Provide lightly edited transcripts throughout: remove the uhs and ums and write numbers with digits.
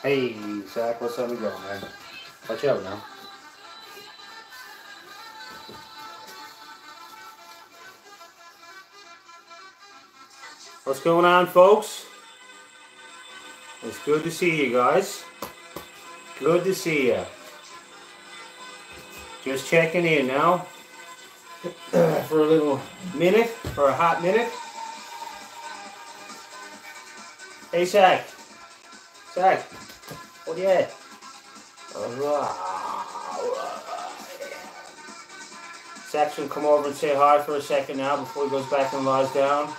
Hey, Zach, what's up, going, man? Watch out now. What's going on, folks? It's good to see you guys. Good to see you. Just checking in now for a little minute, for a hot minute. Hey, Zach. Zach, what are you at? Zach's gonna come over and say hi for a second now before he goes back and lies down.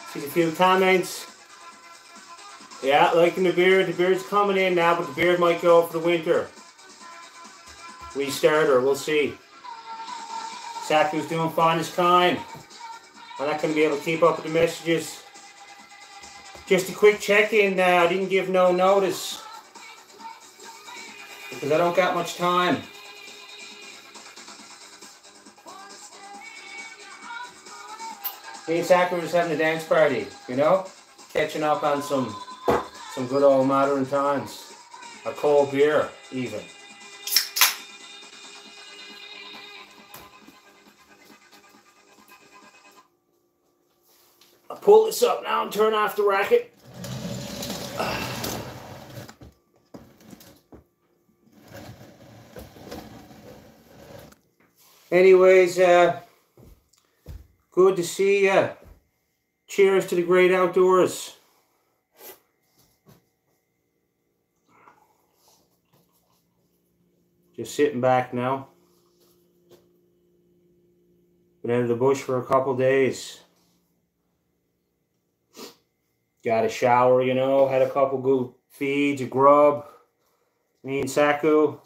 See a few comments. Yeah, liking the beard. The beard's coming in now, but the beard might go for the winter. Restarter, we'll see. Saku's doing fine as kind. I'm not going to be able to keep up with the messages. Just a quick check-in. I didn't give no notice because I don't got much time. Me and Saku were just having a dance party, you know? Catching up on some good old modern times. A cold beer, even. I'll pull this up now and turn off the racket. Anyways, good to see you. Cheers to the great outdoors. Just sitting back now. Been out of the bush for a couple days. Got a shower, you know, had a couple good feeds, a grub. Me and Saku.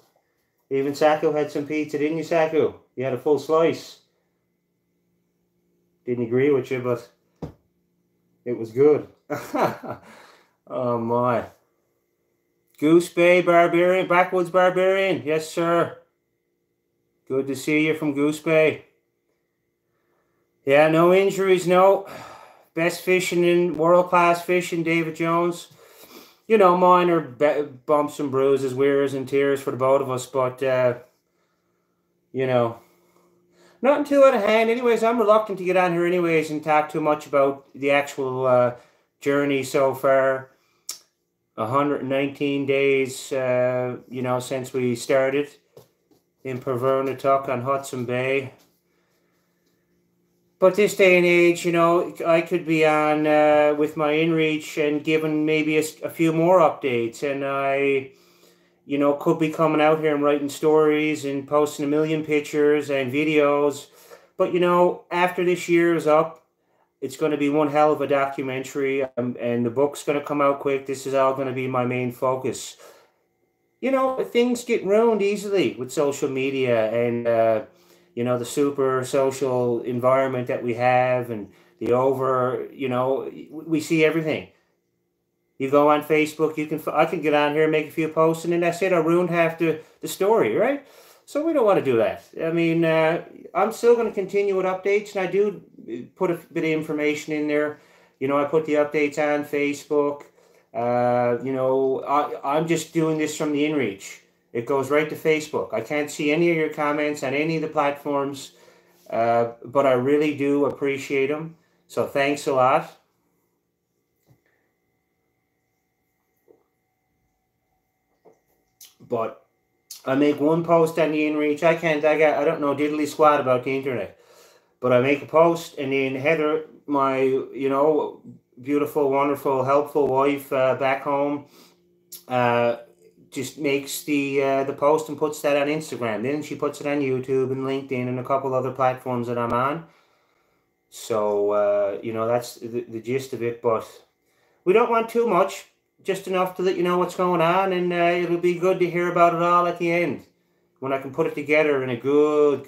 Even Saku had some pizza, didn't you, Saku? You had a full slice. Didn't agree with you, but it was good. Oh my. Goose Bay Barbarian, Backwoods Barbarian. Yes, sir. Good to see you from Goose Bay. Yeah, no injuries, no. Best fishing in world-class fishing, David Jones. You know, minor bumps and bruises, wears and tears for the both of us, but, you know, nothing too out of hand. Anyways, I'm reluctant to get on here anyways and talk too much about the actual journey so far. 119 days, you know, since we started in Pervernatuk on Hudson Bay. But this day and age, you know, I could be on with my inReach and giving maybe a few more updates. And I, you know, could be coming out here and writing stories and posting a million pictures and videos. But, you know, after this year is up, it's going to be one hell of a documentary. And the book's going to come out quick. This is all going to be my main focus. You know, things get ruined easily with social media and, you know, the super social environment that we have and the you know, we see everything. You go on Facebook, I can get on here and make a few posts and then that's it. I ruined half the story, right? So we don't want to do that. I mean, I'm still going to continue with updates and I do put a bit of information in there. You know, I put the updates on Facebook. You know, I'm just doing this from the inReach. It goes right to Facebook. I can't see any of your comments on any of the platforms, but I really do appreciate them. So thanks a lot. But I make one post on the inReach. I don't know diddly squat about the internet. But I make a post and then Heather, my, you know, beautiful, wonderful, helpful wife back home, just makes the post and puts that on Instagram. Then she puts it on YouTube and LinkedIn and a couple other platforms that I'm on. So, you know, that's the gist of it. But we don't want too much, just enough to let you know what's going on. And it'll be good to hear about it all at the end when I can put it together in a good,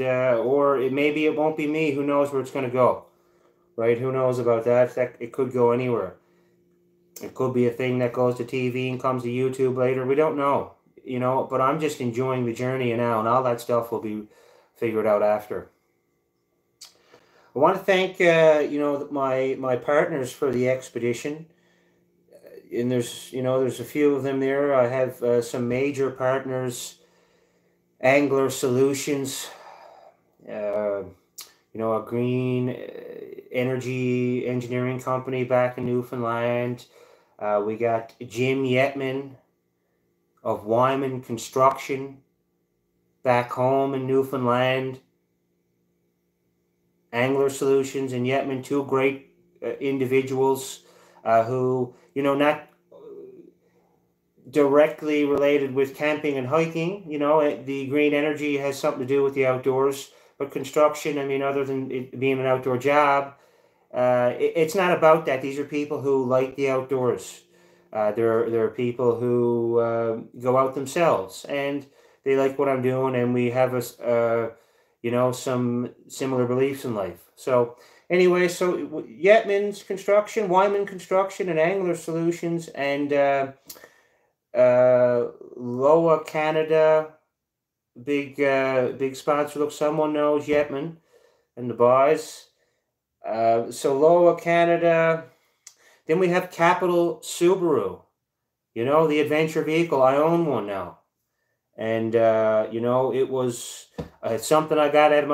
or maybe it won't be me. Who knows where it's going to go, right? Who knows about that? It could go anywhere. It could be a thing that goes to TV and comes to YouTube later. We don't know, you know, but I'm just enjoying the journey now, and all that stuff will be figured out after. I want to thank, you know, my partners for the expedition. and there's a few of them there. I have some major partners, Angler Solutions, a green energy engineering company back in Newfoundland. We got Jim Yetman of YMAN Construction back home in Newfoundland. Angler Solutions and Yetman, two great individuals who, not directly related with camping and hiking. The green energy has something to do with the outdoors, but construction, I mean, other than it being an outdoor job, it's not about that. These are people who like the outdoors. There are people who go out themselves and they like what I'm doing, and we have some similar beliefs in life. So anyway, so Yetman's Construction, Wyman Construction, and Angler Solutions, and LOWA Canada, big sponsor. Look, someone knows Yetman and the boys. So LOWA Canada. Then we have Capital Subaru, the adventure vehicle. I own one now. And, it was something I got out of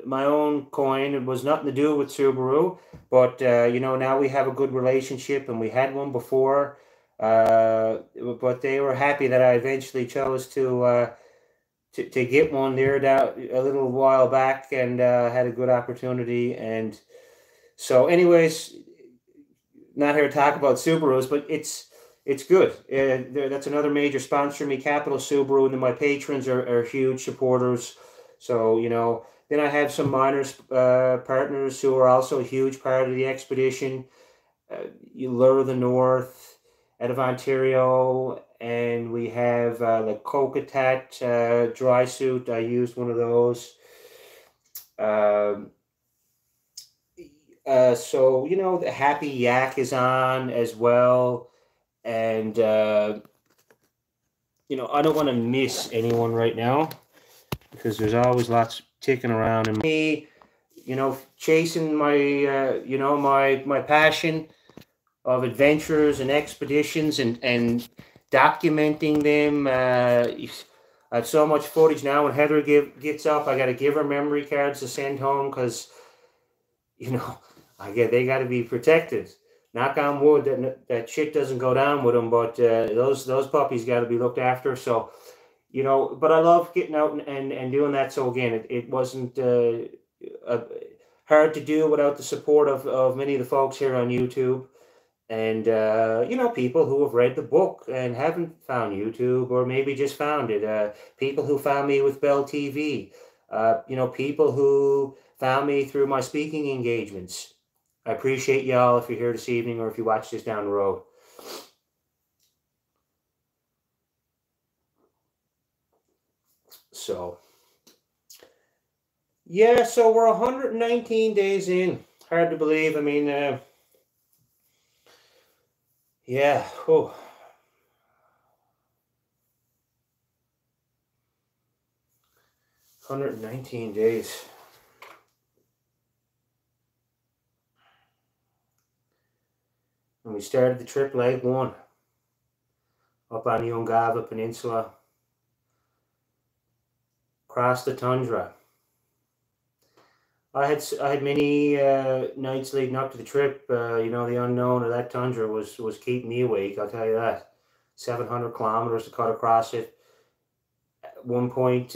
my own coin. It was nothing to do with Subaru. But, now we have a good relationship, and we had one before. But they were happy that I eventually chose to get one there a little while back, and had a good opportunity. And so anyways, not here to talk about Subarus, but it's good. That's another major sponsor of me, Capital Subaru, and then my patrons are huge supporters. So, then I have some minor partners who are also a huge part of the expedition. Lure of the North, out of Ontario, and we have the Kokatat dry suit. I used one of those. So, the Happy Yak is on as well. And, I don't want to miss anyone right now because there's always lots ticking around. And me, chasing my, my passion of adventures and expeditions and documenting them. I have so much footage now. When Heather gets up, I got to give her memory cards to send home because, they got to be protected. Knock on wood that shit doesn't go down with them, but those puppies got to be looked after. So, but I love getting out and doing that. So again, it wasn't hard to do without the support of many of the folks here on YouTube. And, people who have read the book and haven't found YouTube, or maybe just found it. People who found me with Bell TV. People who found me through my speaking engagements. I appreciate y'all if you're here this evening or if you watch this down the road. So, yeah, so we're 119 days in. Hard to believe. I mean, yeah. Oh. 119 days. And we started the trip leg one up on the Yava Peninsula, across the tundra. I had many nights leading up to the trip. The unknown of that tundra was keeping me awake. I'll tell you that. 700 kilometers to cut across it. At one point,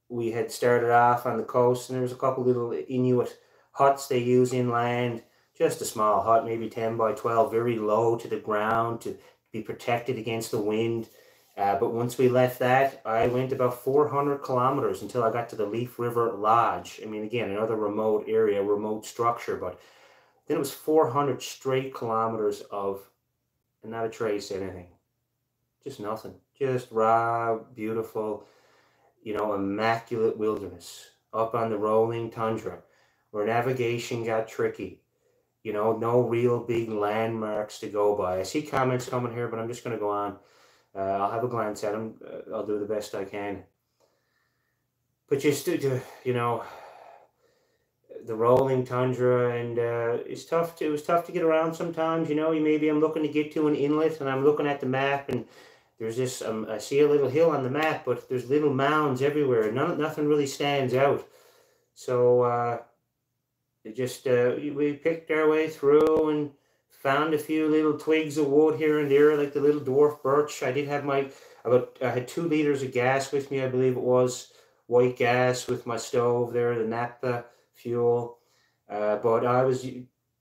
we had started off on the coast, and there was a couple little Inuit huts they use inland. Just a small hut, maybe 10 by 12, very low to the ground to be protected against the wind. But once we left that, I went about 400 kilometers until I got to the Leaf River Lodge. I mean, again, another remote area, remote structure, but then it was 400 straight kilometers of not a trace anything. Just nothing. Just raw, beautiful, immaculate wilderness up on the rolling tundra where navigation got tricky. No real big landmarks to go by. I see comments coming here, but I'm just going to go on. I'll have a glance at them. I'll do the best I can. But just, the rolling tundra, and it's tough to, it was tough to get around sometimes. You know, maybe I'm looking to get to an inlet, and I'm looking at the map, and there's this, I see a little hill on the map, but there's little mounds everywhere. Nothing really stands out. So we picked our way through and found a few little twigs of wood here and there, like the little dwarf birch. I did have I had 2 liters of gas with me, I believe it was, white gas with my stove there, the naphtha fuel. But I was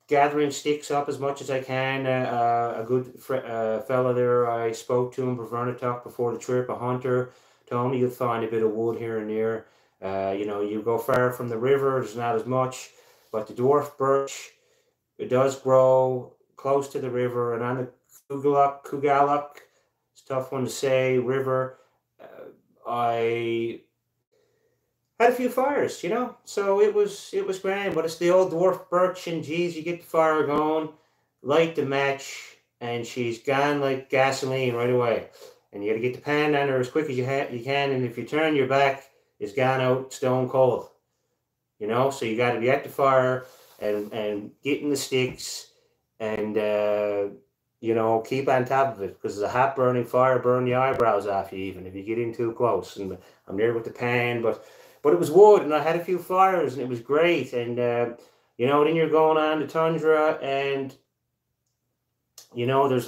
gathering sticks up as much as I can. A good fella there, I spoke to him, Before the trip, a hunter, told me you'll find a bit of wood here and there. You know, you go far from the river, there's not as much, but the dwarf birch, it does grow close to the river, and on the Kugaluk, it's a tough one to say, river, I had a few fires, you know, so it was grand. But it's the old dwarf birch, and geez, you get the fire going, light the match, and she's gone like gasoline right away. And you got to get the pan on her as quick as you can, and if you turn your back, it's gone out stone cold. You know, so you got to be at the fire and getting the sticks, and you know, keep on top of it, because a hot burning fire burn the eyebrows off you even if you get in too close. And I'm there with the pan, but it was wood, and I had a few fires, and it was great. And you know, then you're going on the tundra, and you know, there's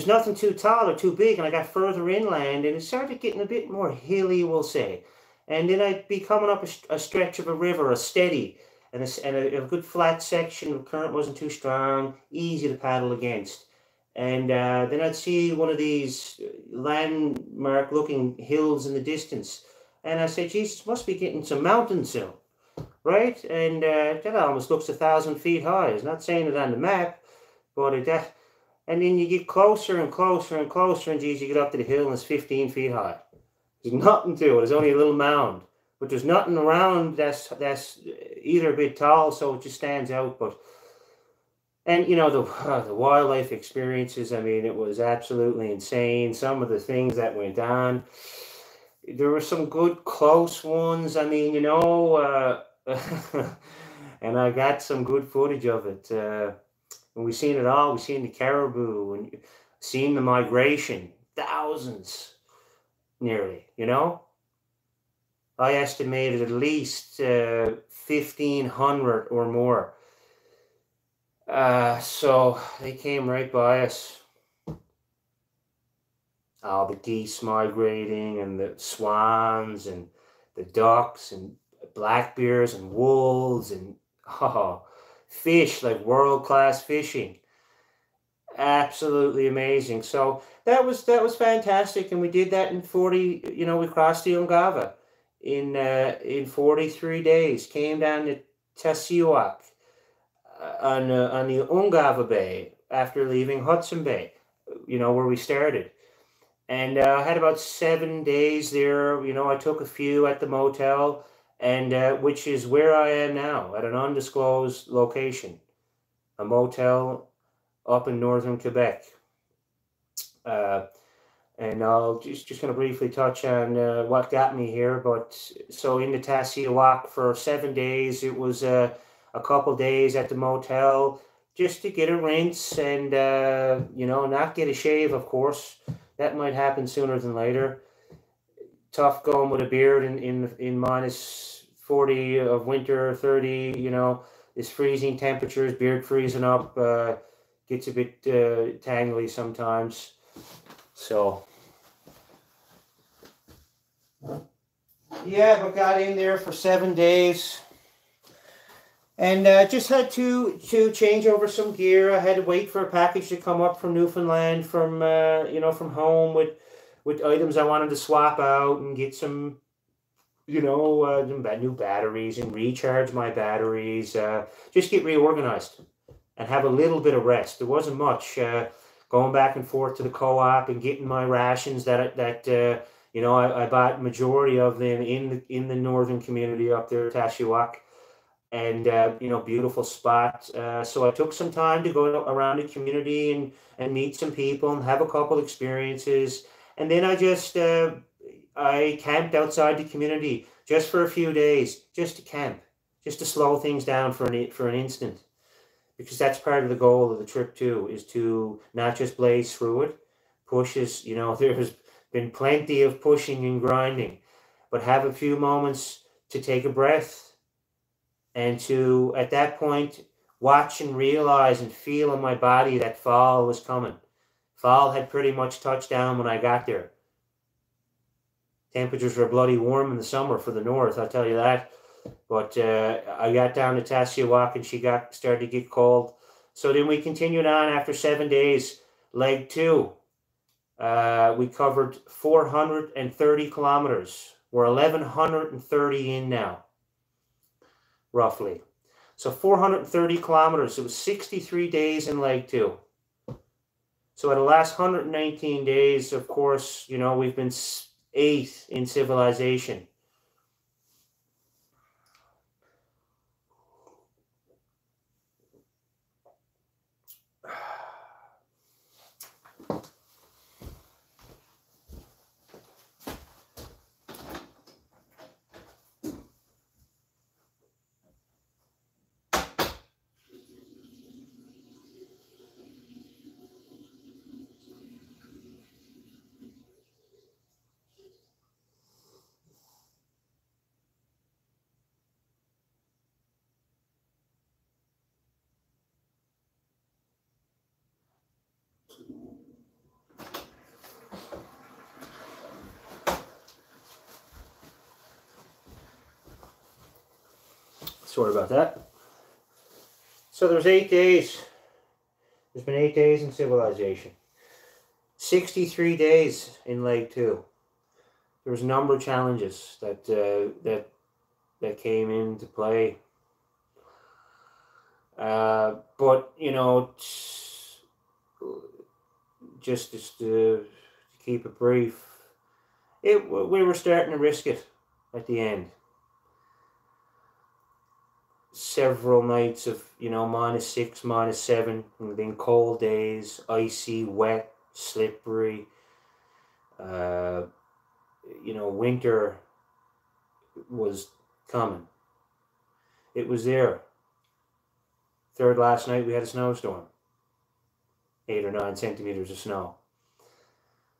nothing too tall or too big, and I got further inland, and it started getting a bit more hilly, we'll say. And then I'd be coming up a stretch of a river, a steady, and a good flat section. The current wasn't too strong, easy to paddle against. And then I'd see one of these landmark-looking hills in the distance, and I said, "Jesus, must be getting some mountains soon, right?" And that almost looks 1,000 feet high. It's not saying it on the map, but and then you get closer and closer and closer, and geez, you get up to the hill, and it's 15 feet high. There's nothing to it. There's only a little mound, but there's nothing around that's either a bit tall, so it just stands out. And you know, the wildlife experiences, I mean, it was absolutely insane. Some of the things that went on, there were some good close ones. I mean, you know, and I got some good footage of it. And we've seen it all. We've seen the caribou, and seen the migration, thousands, nearly, you know. I estimated at least 1,500 or more. So they came right by us. All the geese migrating, and the swans, and the ducks, and black bears, and wolves, and fish, like world-class fishing. Absolutely amazing. So that was fantastic, and we did that in 40. You know, we crossed the Ungava in 43 days. Came down to Tasiwak on the Ungava Bay after leaving Hudson Bay. You know, where we started, and I had about 7 days there. You know, I took a few at the motel, and which is where I am now, at an undisclosed location, a motel up in northern Quebec. And I'll just going to briefly touch on what got me here. But so in the Tasiwak for 7 days, it was a couple days at the motel just to get a rinse and, you know, not get a shave, of course. That might happen sooner than later. Tough going with a beard in minus 40 of winter, 30, you know, it's freezing temperatures, beard freezing up, gets a bit tangly sometimes. So, yeah, but got in there for 7 days, and just had to change over some gear. I had to wait for a package to come up from Newfoundland, from you know, from home, with items I wanted to swap out and get some, you know, new batteries and recharge my batteries. Just get reorganized and have a little bit of rest. There wasn't much. Going back and forth to the co-op and getting my rations that you know, I bought majority of them in the northern community up there, Tashiwak, and you know, beautiful spot. So I took some time to go around the community and meet some people and have a couple experiences, and then I just I camped outside the community just for a few days, just to camp, just to slow things down for an instant. Because that's part of the goal of the trip too, is to not just blaze through it, pushes, you know, there's been plenty of pushing and grinding, but have a few moments to take a breath and to, at that point, watch and realize and feel in my body that fall was coming. Fall had pretty much touched down when I got there. Temperatures were bloody warm in the summer for the north, I'll tell you that. But I got down to Tasiawak and she started to get cold. So then we continued on after 7 days. Leg 2. We covered 430 kilometers. We're 1,130 in now, roughly. So 430 kilometers. It was 63 days in leg 2. So at the last 119 days, of course, you know, we've been 8 in civilization. Sorry about that. So there's 8 days. There's been 8 days in civilization. 63 days in leg 2. There was a number of challenges that came into play. But you know, just to keep it brief, we were starting to risk it at the end. Several nights of, you know, -6, -7, and then cold days, icy, wet, slippery. You know, winter was coming. It was there. Third last night we had a snowstorm. 8 or 9 centimeters of snow.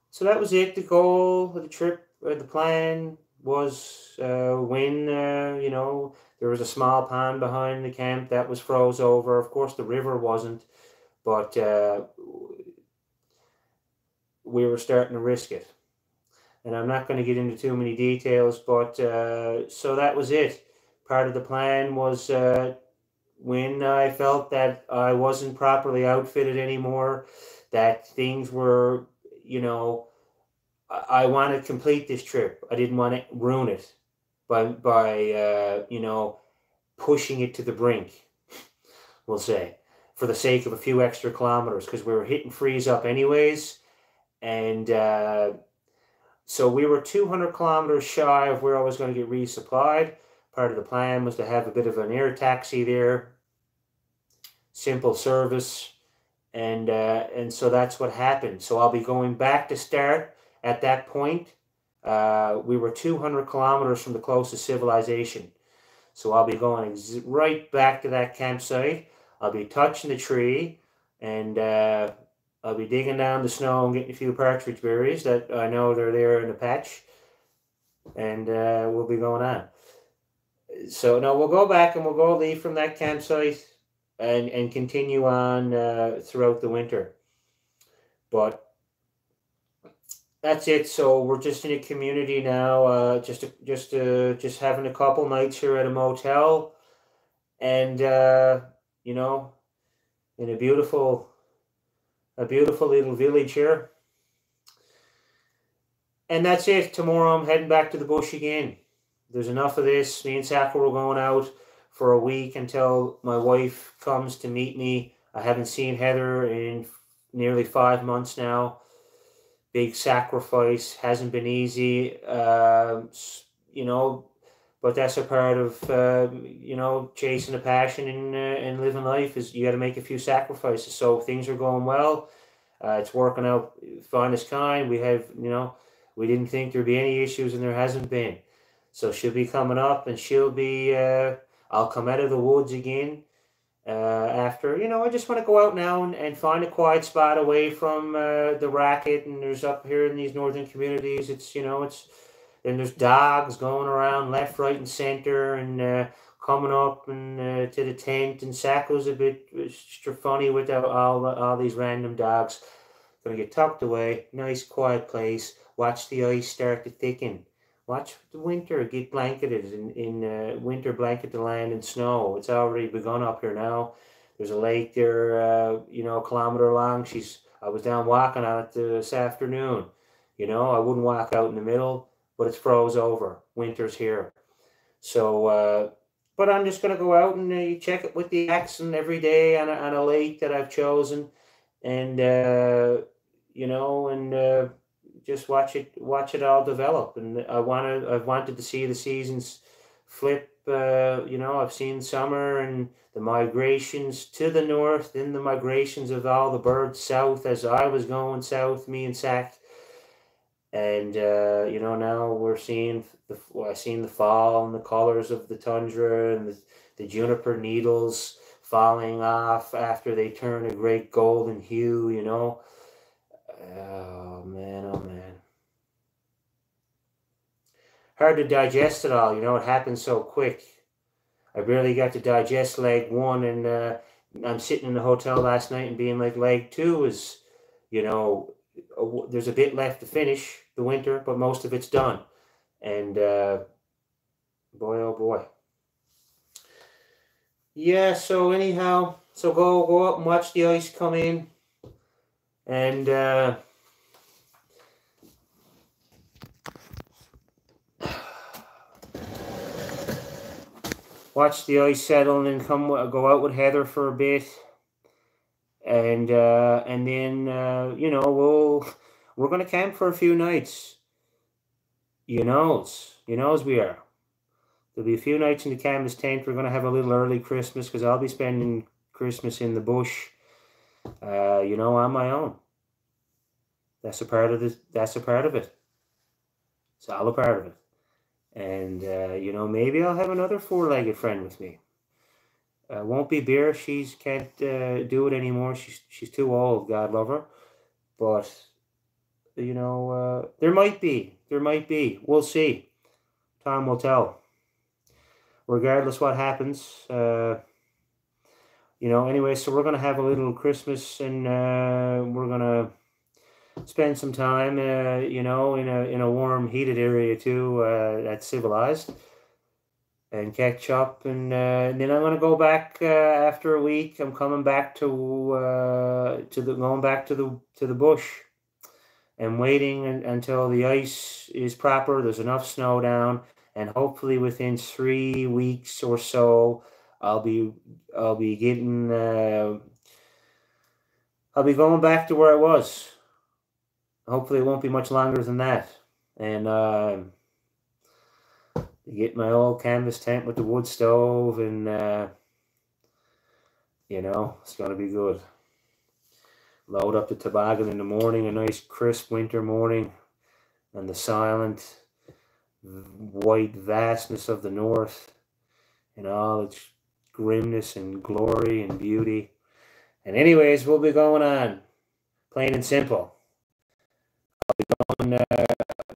So that was it. The goal of the trip, or the plan, was when, you know, there was a small pond behind the camp that was froze over. Of course, the river wasn't, but we were starting to risk it. And I'm not going to get into too many details, but so that was it. Part of the plan was when I felt that I wasn't properly outfitted anymore, that things were, you know, I want to complete this trip. I didn't want to ruin it by you know, pushing it to the brink, we'll say, for the sake of a few extra kilometers, because we were hitting freeze up anyways. And so we were 200 kilometers shy of where I was going to get resupplied. Part of the plan was to have a bit of an air taxi there, simple service, and so that's what happened. So I'll be going back to start at that point. We were 200 kilometers from the closest civilization. So I'll be going right back to that campsite. I'll be touching the tree, and I'll be digging down the snow and getting a few partridge berries that I know they're there in the patch. And we'll be going on. So no, we'll go back and we'll go leave from that campsite and continue on throughout the winter. But that's it. So we're just in a community now, just having a couple nights here at a motel, and you know, in a beautiful little village here. And that's it. Tomorrow I'm heading back to the bush again. There's enough of this. Me and Saku are going out for a week until my wife comes to meet me. I haven't seen Heather in nearly 5 months now. Big sacrifice. Hasn't been easy, you know, but that's a part of, you know, chasing a passion and living life, is you got to make a few sacrifices. So things are going well. It's working out fine as kind. We have, you know, we didn't think there'd be any issues, and there hasn't been. So she'll be coming up, and she'll be, I'll come out of the woods again. After, I just want to go out now and find a quiet spot away from the racket. And there's up here in these northern communities, and there's dogs going around left, right, and center, and coming up and to the tent. And Saku's a bit funny with all these random dogs. Gonna get tucked away, nice quiet place. Watch the ice start to thicken. Watch the winter get blanketed in winter blanket the land in snow. It's already begun up here now. There's a lake there, a kilometer long. I was down walking on it this afternoon. I wouldn't walk out in the middle, but it's froze over. Winter's here. So, but I'm just going to go out and check it with the accent every day on a lake that I've chosen. And, just watch it all develop. And I've wanted to see the seasons flip. I've seen summer and the migrations to the north, then the migrations of all the birds south as I was going south, me and Sack. And now we're seeing I've seen the fall and the colors of the tundra and the juniper needles falling off after they turn a great golden hue. Oh man. Hard to digest it all, it happens so quick. I barely got to digest leg 1, and I'm sitting in the hotel last night and being like, leg 2 is, there's a bit left to finish the winter, but most of it's done. And boy, oh boy. Yeah, so anyhow, so go up and watch the ice come in. And watch the ice settle, and then go out with Heather for a bit, and then we're gonna camp for a few nights. You knows we are. There'll be a few nights in the canvas tent. We're gonna have a little early Christmas because I'll be spending Christmas in the bush. On my own. That's a part of it. It's all a part of it. And, maybe I'll have another four-legged friend with me. Won't be Bear. She can't do it anymore. She's too old, God love her. But, there might be. We'll see. Time will tell. Regardless what happens, anyway, so we're going to have a little Christmas, and we're going to spend some time, in a warm, heated area too, that's civilized, and catch up. And then I'm going to go back after a week. I'm coming back to the bush, and waiting until the ice is proper. There's enough snow down, and hopefully within 3 weeks or so, I'll be going back to where I was. Hopefully it won't be much longer than that. And get my old canvas tent with the wood stove, and it's gonna be good. Load up the toboggan in the morning, a nice crisp winter morning, and the silent white vastness of the north in all its grimness and glory and beauty. And anyways, we'll be going on, plain and simple. I'll be going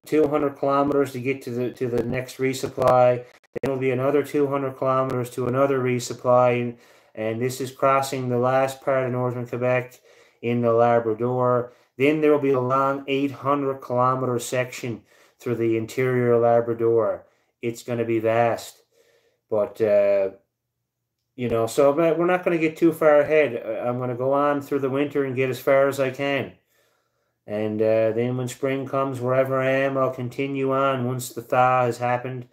200 kilometers to get to the next resupply. Then it'll be another 200 kilometers to another resupply, and this is crossing the last part of northern Quebec in the Labrador. Then there will be a long 800 kilometer section through the interior Labrador. It's going to be vast, but so we're not going to get too far ahead. I'm going to go on through the winter and get as far as I can. And then when spring comes, wherever I am, I'll continue on once the thaw has happened,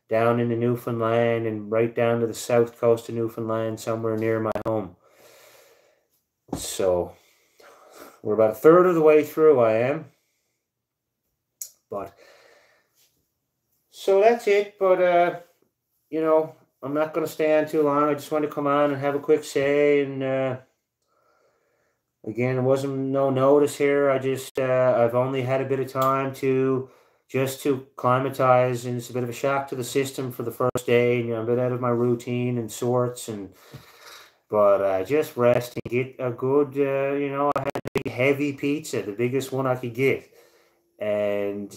down into Newfoundland and right down to the south coast of Newfoundland, somewhere near my home. So we're about a third of the way through, I am. But so that's it. But I'm not going to stay on too long. I just want to come on and have a quick say. And again, it wasn't no notice here. I just I've only had a bit of time to just to climatize, and it's a bit of a shock to the system for the first day, and I'm a bit out of my routine and sorts, but just rest and get a good, I had a big heavy pizza, the biggest one I could get, and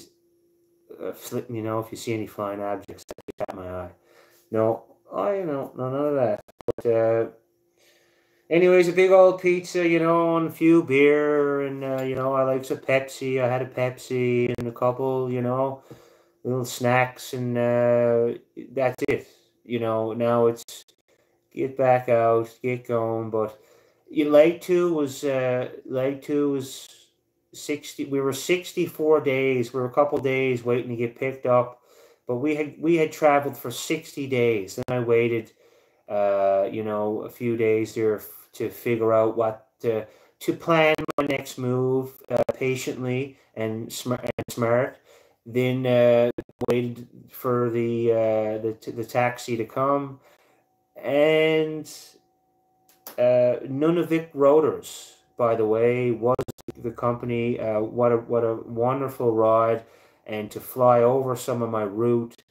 if you see any flying objects, I got my eye. No, no, none of that. But anyways, a big old pizza, and a few beer, and I like some Pepsi. I had a Pepsi and a couple, little snacks, and that's it. Now it's get back out, get going. But leg two was 60. We were 64 days. We were a couple days waiting to get picked up, but we had traveled for 60 days. Then I waited, a few days there to figure out what to plan my next move patiently and smart. Then waited for the taxi to come, and Nunavik Rotors, by the way, was the company. What a wonderful ride, and to fly over some of my route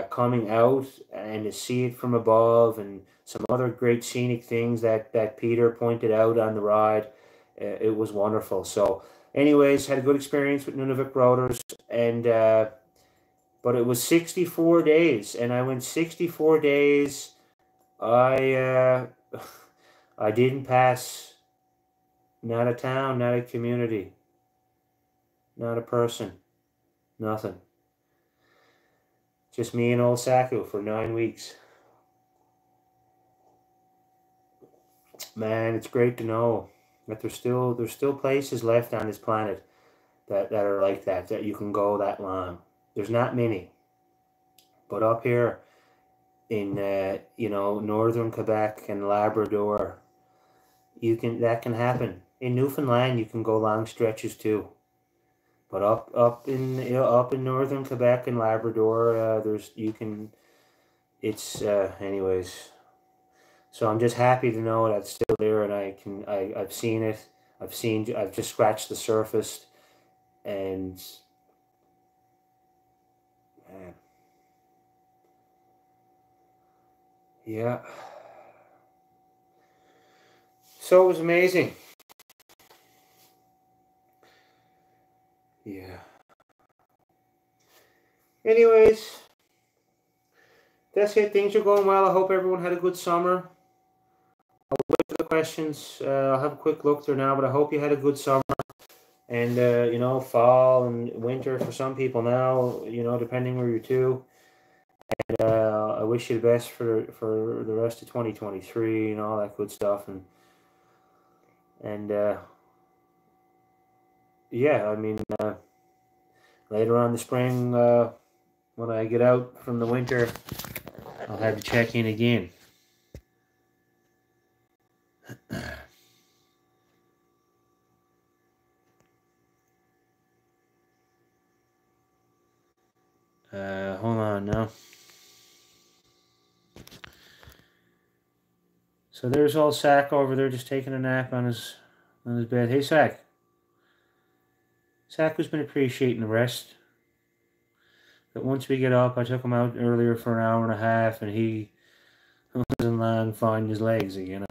coming out and to see it from above, and some other great scenic things that Peter pointed out on the ride. It was wonderful. So anyways, had a good experience with Nunavik Rotors, and but it was 64 days, and I went 64 days. I I didn't pass not a town, not a community, not a person, nothing. Just me and old Saku for 9 weeks. Man, it's great to know that there's still places left on this planet that are like that you can go that long. There's not many, but up here in northern Quebec and Labrador, that can happen. In Newfoundland, you can go long stretches too. But up in northern Quebec and Labrador, anyways. So I'm just happy to know that it's still there, and I've seen it. I've just scratched the surface, and man, yeah. So it was amazing. Yeah. Anyways, that's it. Things are going well. I hope everyone had a good summer. I'll wait for the questions. I'll have a quick look there now, but I hope you had a good summer. And, fall and winter for some people now, depending where you're to. And I wish you the best for the rest of 2023 and all that good stuff. And yeah, I mean, later on in the spring, when I get out from the winter, I'll have to check in again. Hold on now. So there's old Sack over there just taking a nap on his bed. Hey, Sack. Saku's been appreciating the rest. But once we get up, I took him out earlier for an hour and a half, and he wasn't long finding his legs again.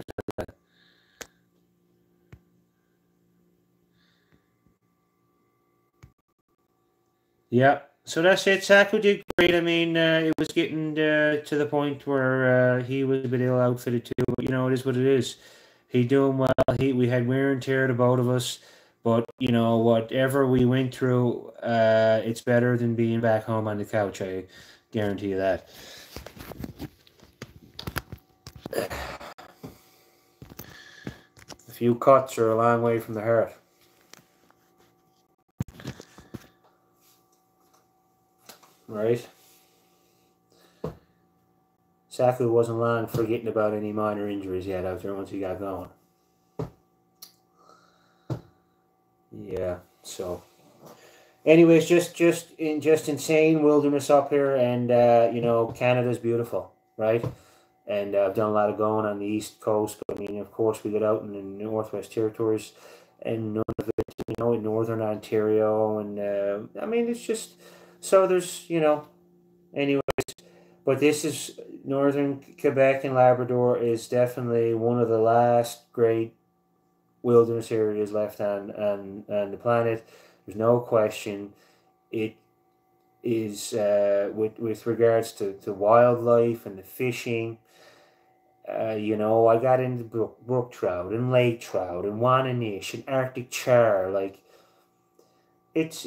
Yeah, so that's it. Saku did great. I mean, it was getting to the point where he was a bit ill outfitted too, but it is what it is. He doing well. We had wear and tear, the both of us, but whatever we went through, it's better than being back home on the couch. I guarantee you that. A few cuts are a long way from the heart. Right? Saku wasn't long forgetting about any minor injuries yet out there once he got going. Yeah, so anyways, just insane wilderness up here, and Canada's beautiful, right? And I've done a lot of going on the east coast, but I mean, of course, we get out in the Northwest Territories. and none of it, in northern Ontario, and I mean, it's just, so there's, anyway, but this is northern Quebec and Labrador is definitely one of the last great wilderness areas left on the planet. There's no question. It is with regards to wildlife and the fishing. I got into brook trout and lake trout and wananish and Arctic char. Like, it's,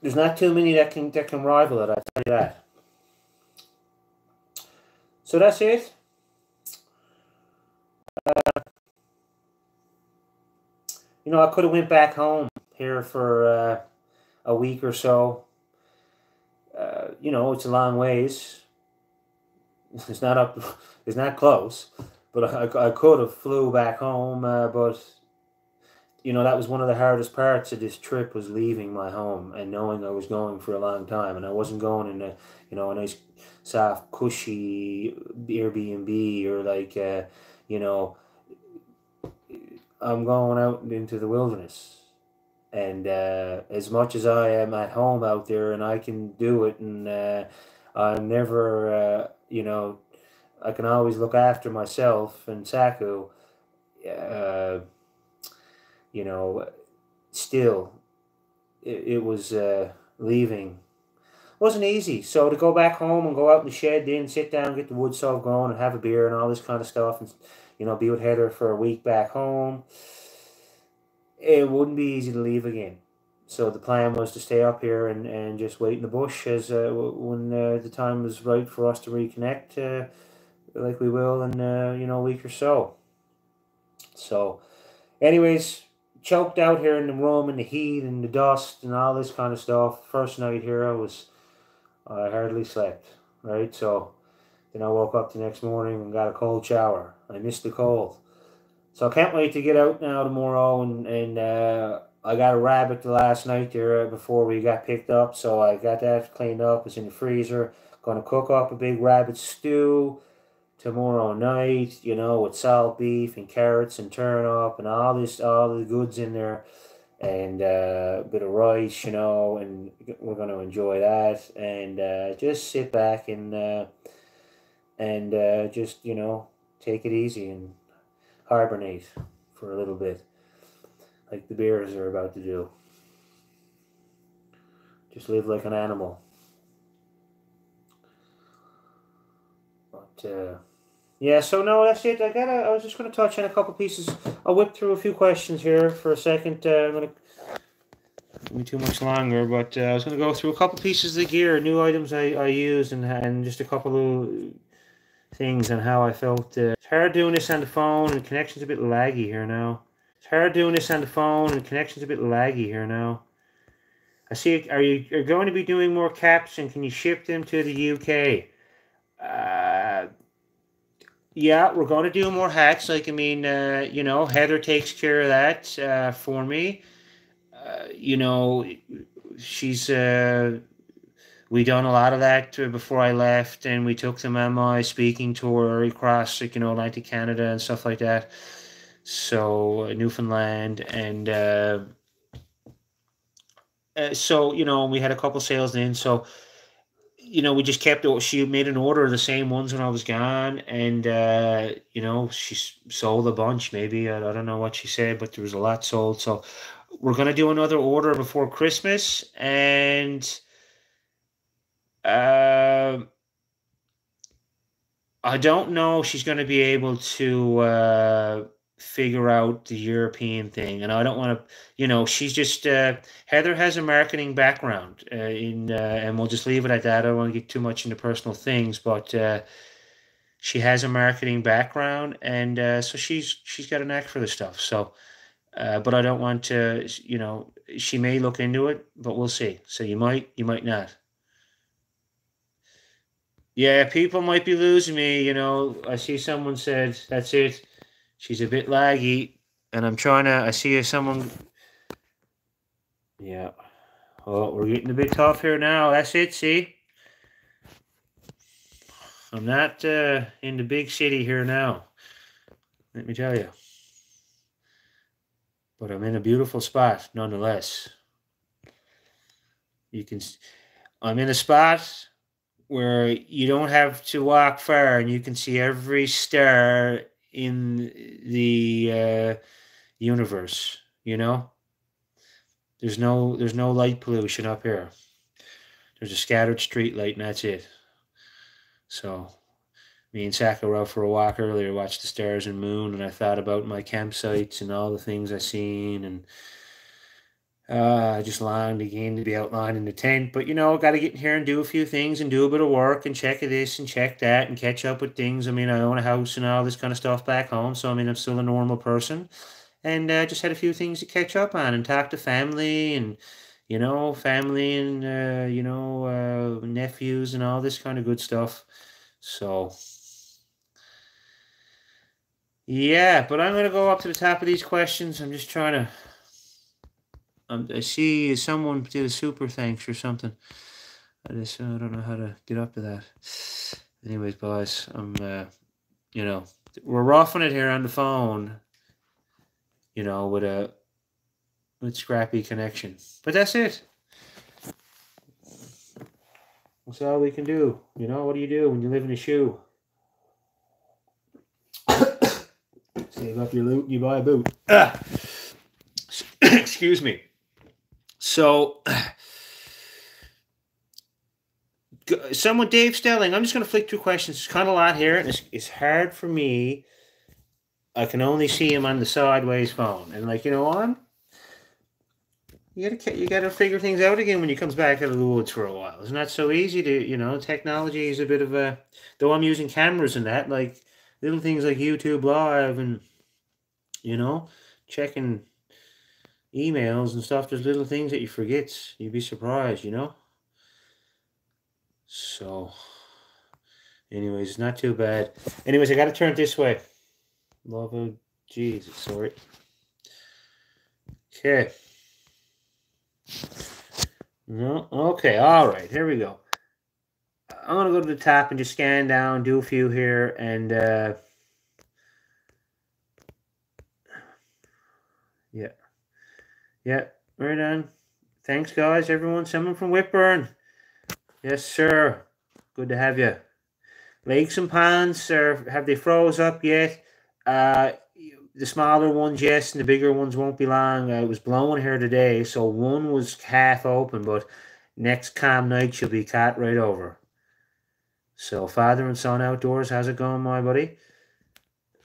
there's not too many that can rival it. I tell you that. So that's it. I could have went back home here for a week or so. It's a long ways. It's not up. It's not close. But I could have flew back home. But that was one of the hardest parts of this trip, was leaving my home and knowing I was going for a long time, and I wasn't going in a nice soft cushy Airbnb or like I'm going out into the wilderness. And as much as I am at home out there and I can do it, and I'm never, I can always look after myself and Saku, uh, still, it was leaving. Wasn't easy. So to go back home and go out in the shed, then sit down, get the wood stove going, and have a beer and all this kind of stuff, and be with Heather for a week back home, it wouldn't be easy to leave again. So the plan was to stay up here and just wait in the bush as when the time was right for us to reconnect, like we will in a week or so. So, anyways, choked out here in the room and the heat and the dust and all this kind of stuff. First night here, I hardly slept. Right, so then I woke up the next morning and got a cold shower. I missed the cold. So I can't wait to get out now tomorrow, and I got a rabbit the last night there before we got picked up, so I got that cleaned up. It's in the freezer. Gonna cook up a big rabbit stew tomorrow night, with salt beef and carrots and turnip and all the goods in there, and a bit of rice, and we're gonna enjoy that, and just sit back and just take it easy and hibernate for a little bit, like the bears are about to do. Just live like an animal. But yeah, so no, that's it. I was just gonna touch on a couple pieces. I'll whip through a few questions here for a second. I'm gonna be too much longer, but I was gonna go through a couple pieces of gear, new items I used, and just a couple of things on how I felt. It's hard doing this on the phone, and the connection's a bit laggy here now. I see. Are going to be doing more caps, and can you ship them to the UK? Yeah, we're going to do more hats. Like, I mean, Heather takes care of that for me. She's we done a lot of that before I left, and we took them on my speaking tour across, Atlantic Canada and stuff like that. So Newfoundland, and so we had a couple sales in. So we just kept. She made an order of the same ones when I was gone, and she sold a bunch. Maybe I don't know what she said, but there was a lot sold. So we're gonna do another order before Christmas, and I don't know if she's going to be able to figure out the European thing, and I don't want to. She's just Heather has a marketing background, and we'll just leave it at that. I don't want to get too much into personal things, but she has a marketing background, and so she's got a knack for this stuff. So, but I don't want to. She may look into it, but we'll see. So you might not. Yeah, people might be losing me. I see someone said, that's it. She's a bit laggy. And I'm trying to, I see someone. Yeah. Oh, we're getting a bit tough here now. That's it, see? I'm not in the big city here now, let me tell you. But I'm in a beautiful spot nonetheless. I'm in a spot where you don't have to walk far and you can see every star in the universe, you know? There's no light pollution up here. There's a scattered street light and that's it. So me and Saku were out for a walk earlier, watched the stars and moon, and I thought about my campsites and all the things I seen, and I just longed again to be out lying in the tent. But got to get in here and do a few things and do a bit of work and check this and check that and catch up with things. I mean, I own a house and all this kind of stuff back home, so I mean, I'm still a normal person, and just had a few things to catch up on and talk to family and nephews and all this kind of good stuff. So yeah, but I'm gonna go up to the top of these questions. I'm just trying to. I see someone did a super thanks or something. I don't know how to get up to that. Anyways, boys, we're roughing it here on the phone. With scrappy connection, but that's it. That's all we can do. What do you do when you live in a shoe? Save up your loot and you buy a boot. Excuse me. So, someone, Dave Stelling, I'm just going to flick through questions. There's kind of a lot here, and it's hard for me. I can only see him on the sideways phone, and you gotta figure things out again when you comes back out of the woods for a while. It's not so easy to, technology is a bit of a, though I'm using cameras and that, like little things like YouTube Live and, checking emails and stuff. There's little things that you forget. You'd be surprised, So, anyways, it's not too bad. Anyways, I got to turn it this way. Love of Jesus, sorry. Okay. No, okay, all right, here we go. I'm going to go to the top and just scan down, do a few here, and yeah, right on. Thanks, guys, everyone. Someone from Whitburn. Yes, sir. Good to have you. Lakes and ponds, have they froze up yet? The smaller ones, yes, and the bigger ones won't be long. It was blowing here today, so one was half open, but next calm night she'll be cut right over. So father and son outdoors, how's it going, my buddy?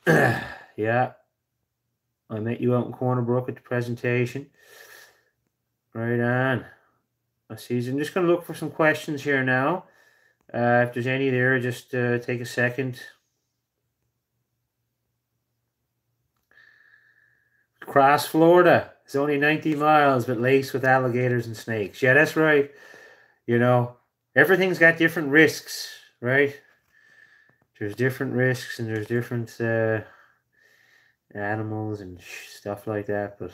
Yeah. I met you out in Corner Brook at the presentation. Right on. I see. I'm just going to look for some questions here now. If there's any there, just take a second. Cross Florida. It's only 90 miles, but laced with alligators and snakes. Yeah, that's right. Everything's got different risks, right? There's different risks and there's different animals and stuff like that, but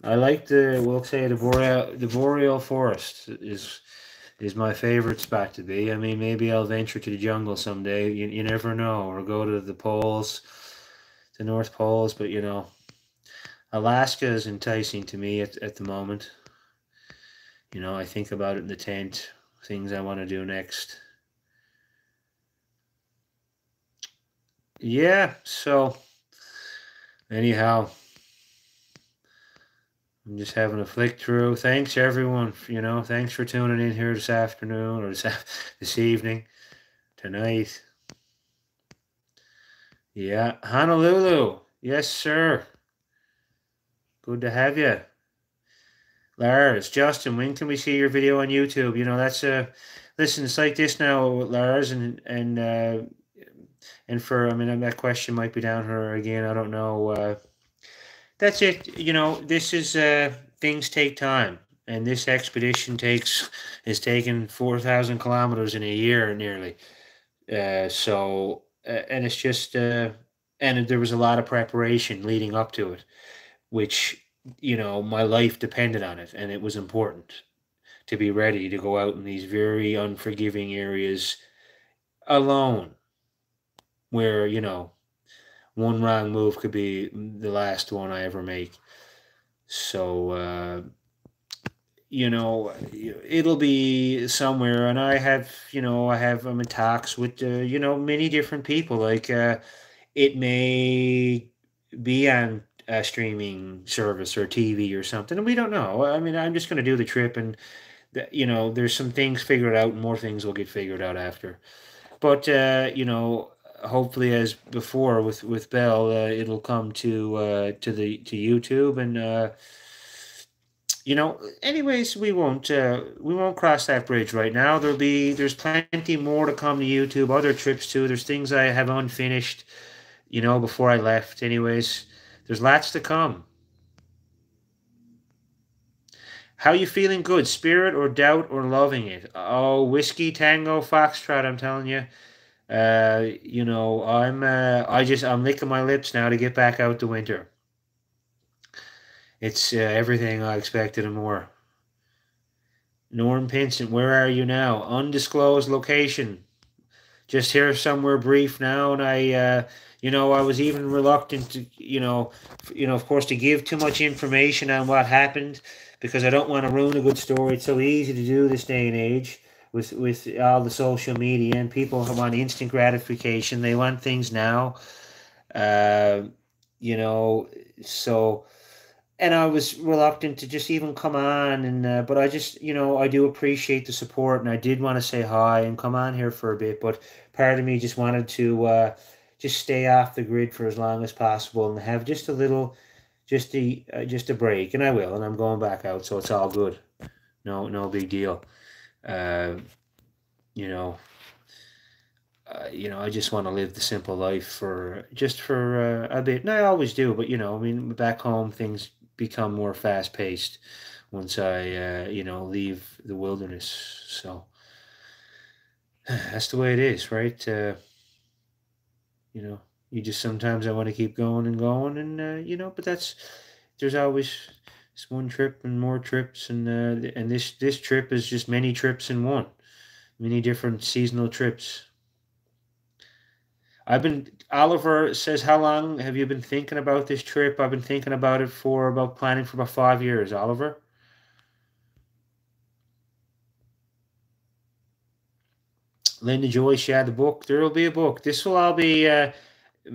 I like we'll say the boreal forest is my favorite spot to be. I mean, maybe I'll venture to the jungle someday. You never know, or go to the poles, the North Poles, but Alaska is enticing to me at the moment. I think about it in the tent, things I want to do next. Yeah, so anyhow, I'm just having a flick through. Thanks everyone, thanks for tuning in here this afternoon or this evening, tonight. Yeah, Honolulu. Yes, sir. Good to have you. Lars, Justin, when can we see your video on YouTube? That's listen, it's like this now, Lars, and for, I mean, that question might be down here again. I don't know. That's it. This is things take time, and this expedition is taking 4,000 kilometers in a year nearly. So and it's just and there was a lot of preparation leading up to it, which my life depended on it, and it was important to be ready to go out in these very unforgiving areas alone, where, you know, one wrong move could be the last one I ever make. So, you know, it'll be somewhere, and I have, you know, I'm in talks with, you know, many different people. Like, it may be on a streaming service or TV or something, and we don't know. I mean, I'm just going to do the trip, and you know, there's some things figured out, and more things will get figured out after. But you know, hopefully, as before with Bell, it'll come to YouTube, and you know, anyways, we won't cross that bridge right now. There's plenty more to come to YouTube, other trips too. There's things I have unfinished, you know, before I left. Anyways, there's lots to come. How you feeling? Good spirit or doubt or loving it? Oh, whiskey tango foxtrot. I'm telling you. You know, I'm licking my lips now to get back out the winter. It's everything I expected and more. Norm Pinsent, where are you now? Undisclosed location. Just here somewhere brief now, and you know, I was even reluctant to, of course, to give too much information on what happened, because I don't want to ruin a good story. It's so easy to do this day and age with all the social media, and people want instant gratification. They want things now, uh, you know, so. And I was reluctant to just even come on, and but I just, you know, I do appreciate the support, and I did want to say hi and come on here for a bit, but part of me just wanted to just stay off the grid for as long as possible and have just a little, just a break, and I will, and I'm going back out, so it's all good. No big deal. Uh, you know, you know, I just want to live the simple life for a bit, and I always do. But you know, I mean, back home things become more fast paced once I, you know, leave the wilderness. So that's the way it is, right? You know, you just sometimes I want to keep going and going, and you know, but there's always this one trip and more trips, and this trip is just many trips in one, many different seasonal trips. Oliver says, how long have you been thinking about this trip? I've been thinking about it about planning for about 5 years, Oliver. Linda Joyce, yeah, the book. There will be a book. This will all be,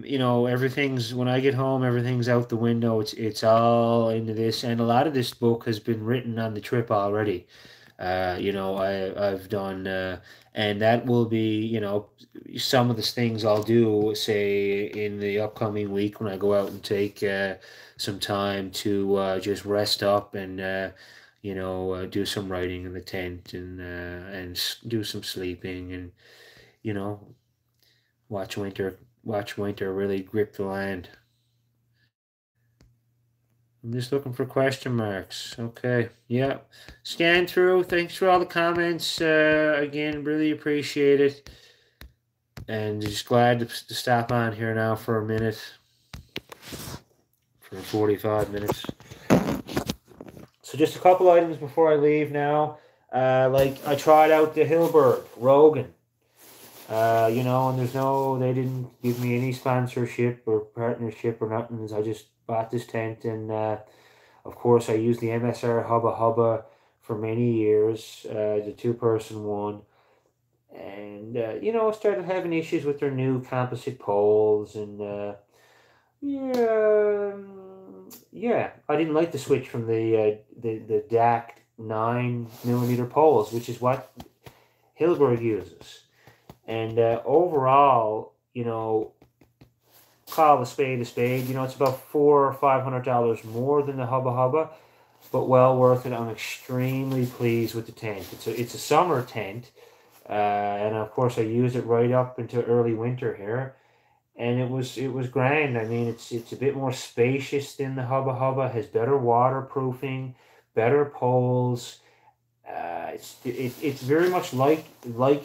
you know, everything's, when I get home, everything's out the window. It's all into this. And a lot of this book has been written on the trip already. You know, I've done, and that will be, you know, some of the things I'll do, say, in the upcoming week when I go out and take some time to just rest up and, you know, do some writing in the tent, and do some sleeping, and, you know, watch winter really grip the land. I'm just looking for question marks. Okay. Yeah. Scan through. Thanks for all the comments. Again, really appreciate it. And just glad to stop on here now for a minute. For 45 minutes. So just a couple items before I leave now. Like, I tried out the Hilberg Rogan. You know, and they didn't give me any sponsorship or partnership or nothing. I just bought this tent, and of course I used the MSR Hubba Hubba for many years, the 2-person one, and you know, I started having issues with their new composite poles, and yeah, I didn't like the switch from the DAC 9mm poles, which is what Hilberg uses. And overall, you know, call a spade a spade. You know, it's about $400 or $500 more than the Hubba Hubba, but well worth it. I'm extremely pleased with the tent. It's a summer tent, and of course I used it right up into early winter here, and it was grand. I mean, it's a bit more spacious than the Hubba Hubba. Has better waterproofing, better poles. It's very much like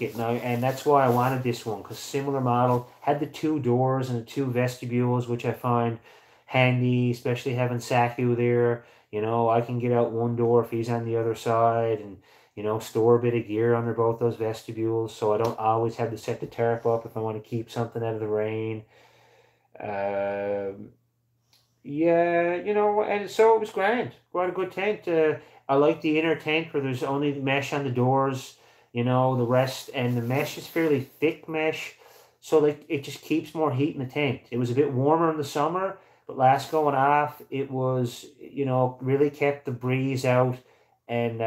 it now, and that's why I wanted this one, because similar model, had the 2 doors and the 2 vestibules, which I find handy, especially having Saku there. You know, I can get out one door if he's on the other side, and you know, store a bit of gear under both those vestibules, so I don't always have to set the tarp up if I want to keep something out of the rain. Yeah, you know, and so it was grand. Quite a good tent. I like the inner tent where there's only mesh on the doors, you know, the rest, and the mesh is fairly thick mesh, so like it just keeps more heat in the tent. It was a bit warmer in the summer, but last going off, it was, you know, really kept the breeze out, and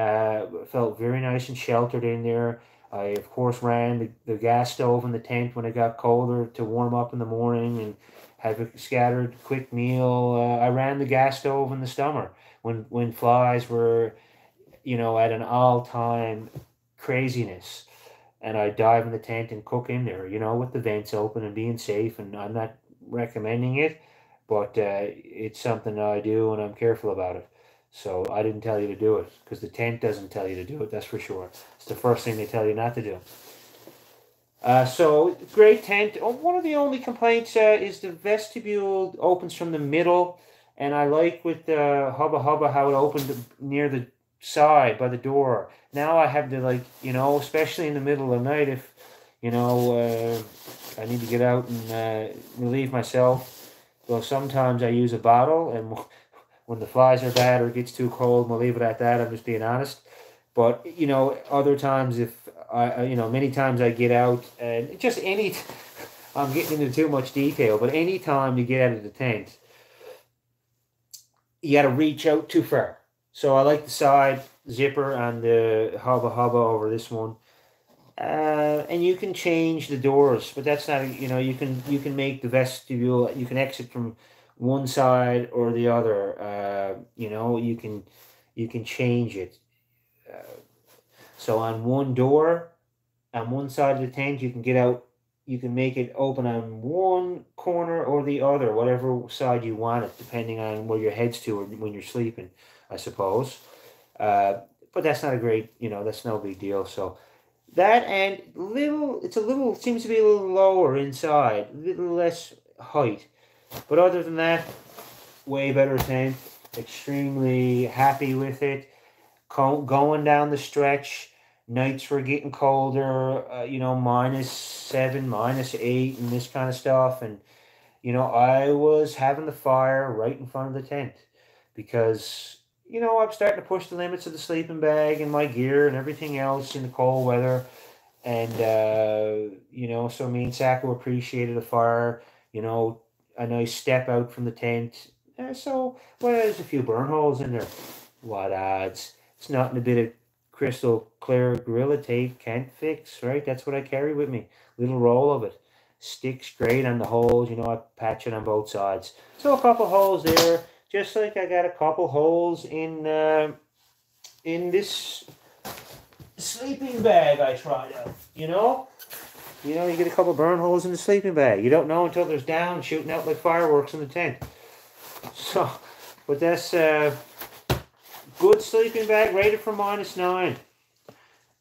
felt very nice and sheltered in there. I, of course, ran the gas stove in the tent when it got colder to warm up in the morning, and have a scattered quick meal. I ran the gas stove in the summer when flies were, you know, at an all-time craziness, and I dive in the tent and cook in there, you know, with the vents open and being safe. And I'm not recommending it, but it's something I do, and I'm careful about it. So I didn't tell you to do it because the tent doesn't tell you to do it. That's for sure. It's the first thing they tell you not to do. So great tent. Oh, one of the only complaints is the vestibule opens from the middle, and I like with the Hubba Hubba how it opened near the side by the door. Now I have to, like, you know, especially in the middle of the night, if, you know, I need to get out and relieve myself. Well, sometimes I use a bottle, and when the flies are bad or it gets too cold, we'll leave it at that. I'm just being honest. But, you know, other times if you know, many times I get out, and just I'm getting into too much detail, but any time you get out of the tent, you got to reach out too far. So I like the side zipper on the Hubba Hubba over this one. And you can change the doors, but that's not, you know, you can make the vestibule, you can exit from one side or the other. You know, you can change it. So on one door, on one side of the tent, you can get out, you can make it open on one corner or the other, whatever side you want it, depending on where your head's to or when you're sleeping, I suppose. But that's not a great, you know, that's no big deal. So that, and seems to be a little lower inside, a little less height. But other than that, way better tent. Extremely happy with it. Going down the stretch, nights were getting colder, you know, -7, -8, and this kind of stuff. And, you know, I was having the fire right in front of the tent because, you know, I'm starting to push the limits of the sleeping bag and my gear and everything else in the cold weather. And, you know, so me and Saku appreciated the fire, you know, a nice step out from the tent. So, well, there's a few burn holes in there. What odds? It's nothing a bit of crystal clear Gorilla Tape can't fix, right? That's what I carry with me. Little roll of it. Sticks great on the holes, you know, I patch it on both sides. So a couple holes there, just like I got a couple holes in this sleeping bag I tried out, you know? You know, you get a couple burn holes in the sleeping bag. You don't know until there's down shooting out like fireworks in the tent. So, but that's good sleeping bag, rated for -9.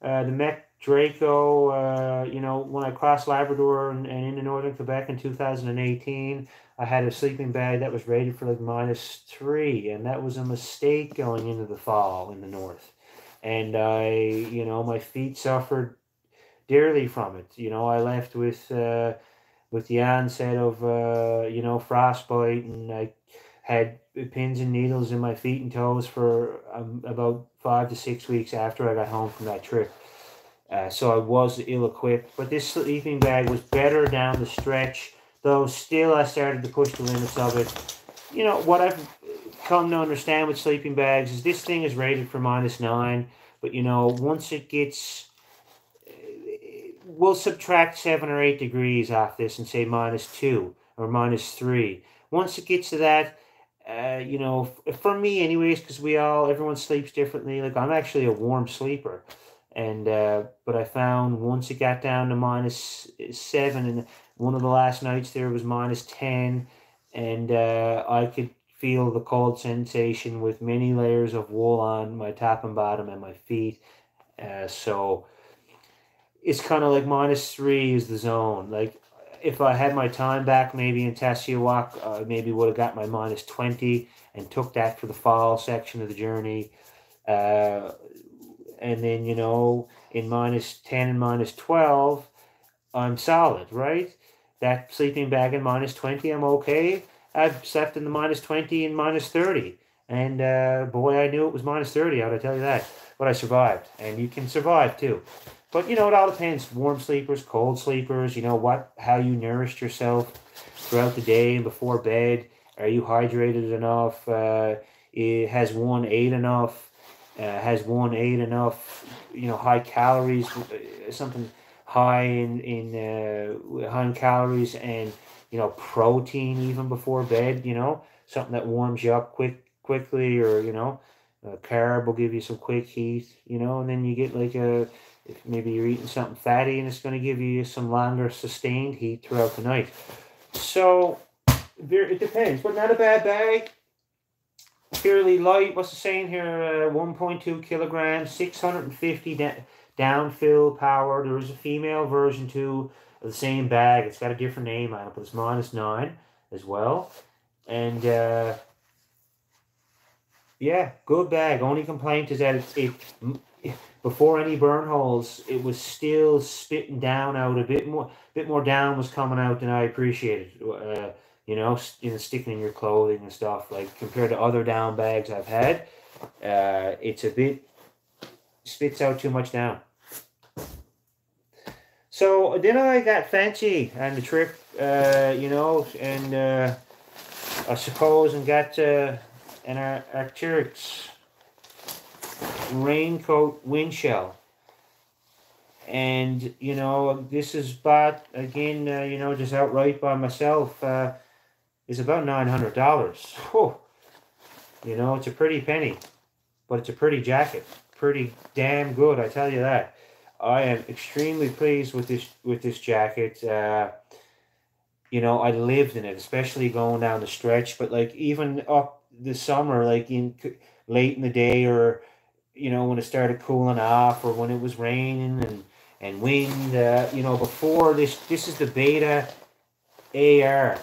The Mech Draco, you know, when I crossed Labrador and into northern Quebec in 2018, I had a sleeping bag that was rated for like -3, and that was a mistake going into the fall in the north. And you know, my feet suffered dearly from it. You know, I left with the onset of, you know, frostbite, and I had pins and needles in my feet and toes for about 5 to 6 weeks after I got home from that trip. So I was ill-equipped. But this sleeping bag was better down the stretch, though still I started to push the limits of it. You know, what I've come to understand with sleeping bags is this thing is rated for -9, but, you know, once it gets... We'll subtract 7 or 8 degrees off this and say -2 or -3. Once it gets to that, you know, for me anyways, because everyone sleeps differently. Like, I'm actually a warm sleeper, and but I found once it got down to -7, and one of the last nights there was -10, and I could feel the cold sensation with many layers of wool on my top and bottom and my feet. So it's kind of like -3 is the zone. Like, if I had my time back, maybe in Tasiawak, maybe would have got my -20 and took that for the fall section of the journey. and then, you know, in -10 and -12, I'm solid, right? That sleeping bag in -20, I'm okay. I've slept in the -20 and -30. And boy, I knew it was -30, I ought to tell you that. But I survived. And you can survive too. But, you know, it all depends. Warm sleepers, cold sleepers, you know, how you nourished yourself throughout the day and before bed. Are you hydrated enough? Has 1-8 enough? Has 1-8 enough, you know, high calories, something high in calories and, you know, protein even before bed, you know, something that warms you up quickly, or, you know, carb will give you some quick heat, you know, and then you get like if maybe you're eating something fatty and it's going to give you some longer sustained heat throughout the night. So it depends, but not a bad bag. Fairly light. What's the saying here? 1.2 kilograms, 650 downfill power. There is a female version too of the same bag. It's got a different name on it, but it's -9 as well. And yeah, good bag. Only complaint is that it before any burn holes, it was still spitting down out a bit more down was coming out than I appreciated. You know, sticking in your clothing and stuff, like compared to other down bags I've had, it's a bit, spits out too much down. So then I got fancy on the trip, you know, and I suppose, and got an Arc'teryx raincoat wind shell. And, you know, this is bought, again, you know, just outright by myself, is about $900. Whew. You know, it's a pretty penny, but it's a pretty jacket. Pretty damn good, I tell you that. I am extremely pleased with this jacket. You know, I lived in it, especially going down the stretch, but like even up the summer, like late in the day, or, you know, when it started cooling off, or when it was raining and wind, you know, before this is the Beta AR.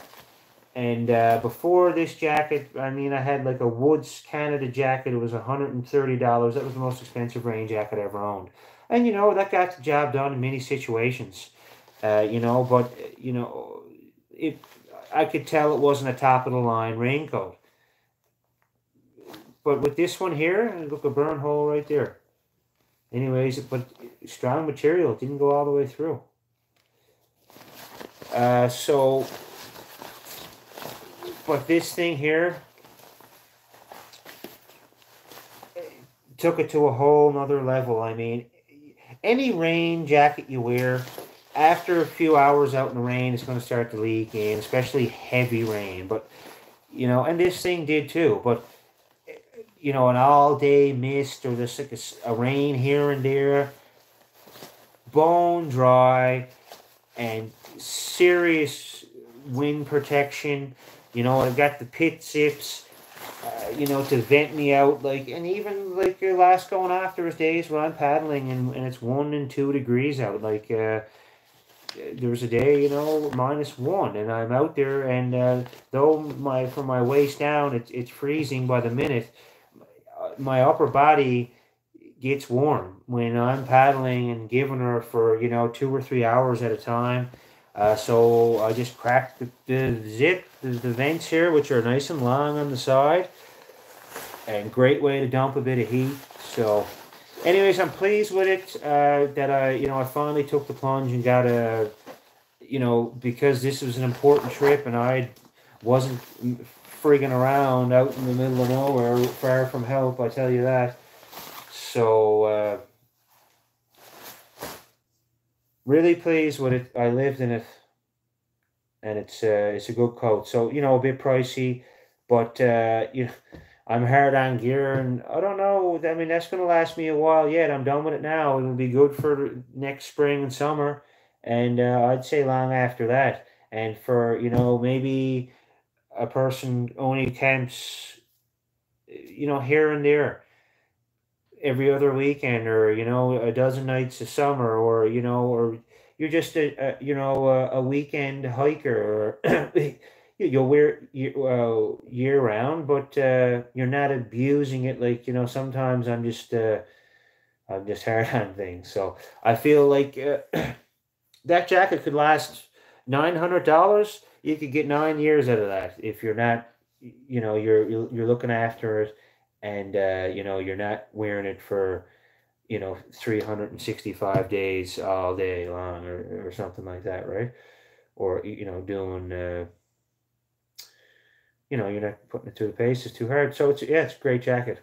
And before this jacket, I mean, I had like a Woods Canada jacket. It was $130. That was the most expensive rain jacket I ever owned. And, you know, that got the job done in many situations. You know, but, you know, I could tell it wasn't a top-of-the-line raincoat. But with this one here, look, a burn hole right there. Anyways, but strong material. It didn't go all the way through. So... But this thing here took it to a whole nother level. I mean, any rain jacket you wear, after a few hours out in the rain, it's going to start to leak in, especially heavy rain. But, you know, and this thing did too. But, you know, an all-day mist, or just like a rain here and there, bone dry, and serious wind protection. You know, I've got the pit zips, you know, to vent me out, like, and even, like, your last going after is days where I'm paddling and it's 1 and 2 degrees out, like, there was a day, you know, -1, and I'm out there, and, though from my waist down, it's freezing by the minute, my upper body gets warm when I'm paddling and giving her for, you know, 2 or 3 hours at a time. So I just cracked the zip, the vents here, which are nice and long on the side, and great way to dump a bit of heat. So anyways, I'm pleased with it, that I finally took the plunge and got you know, because this was an important trip and I wasn't frigging around out in the middle of nowhere, far from help, I tell you that. So, really pleased with it. I lived in it, and it's a good coat. So, you know, a bit pricey, but you know, I'm hard on gear, and I don't know. I mean, that's going to last me a while yet. I'm done with it now. It'll be good for next spring and summer, and I'd say long after that. And for, you know, maybe a person only camps, you know, here and there, every other weekend, or, you know, a dozen nights of summer, or, you know, or you're just a weekend hiker, or you'll wear year round, but you're not abusing it. Like, you know, sometimes I'm just I'm just hard on things. So I feel like that jacket could last $900. You could get 9 years out of that if you're not, you're looking after it, and you're not wearing it for 365 days all day long, or something like that, right? Or doing you're not putting it through the paces too hard. So it's a great jacket.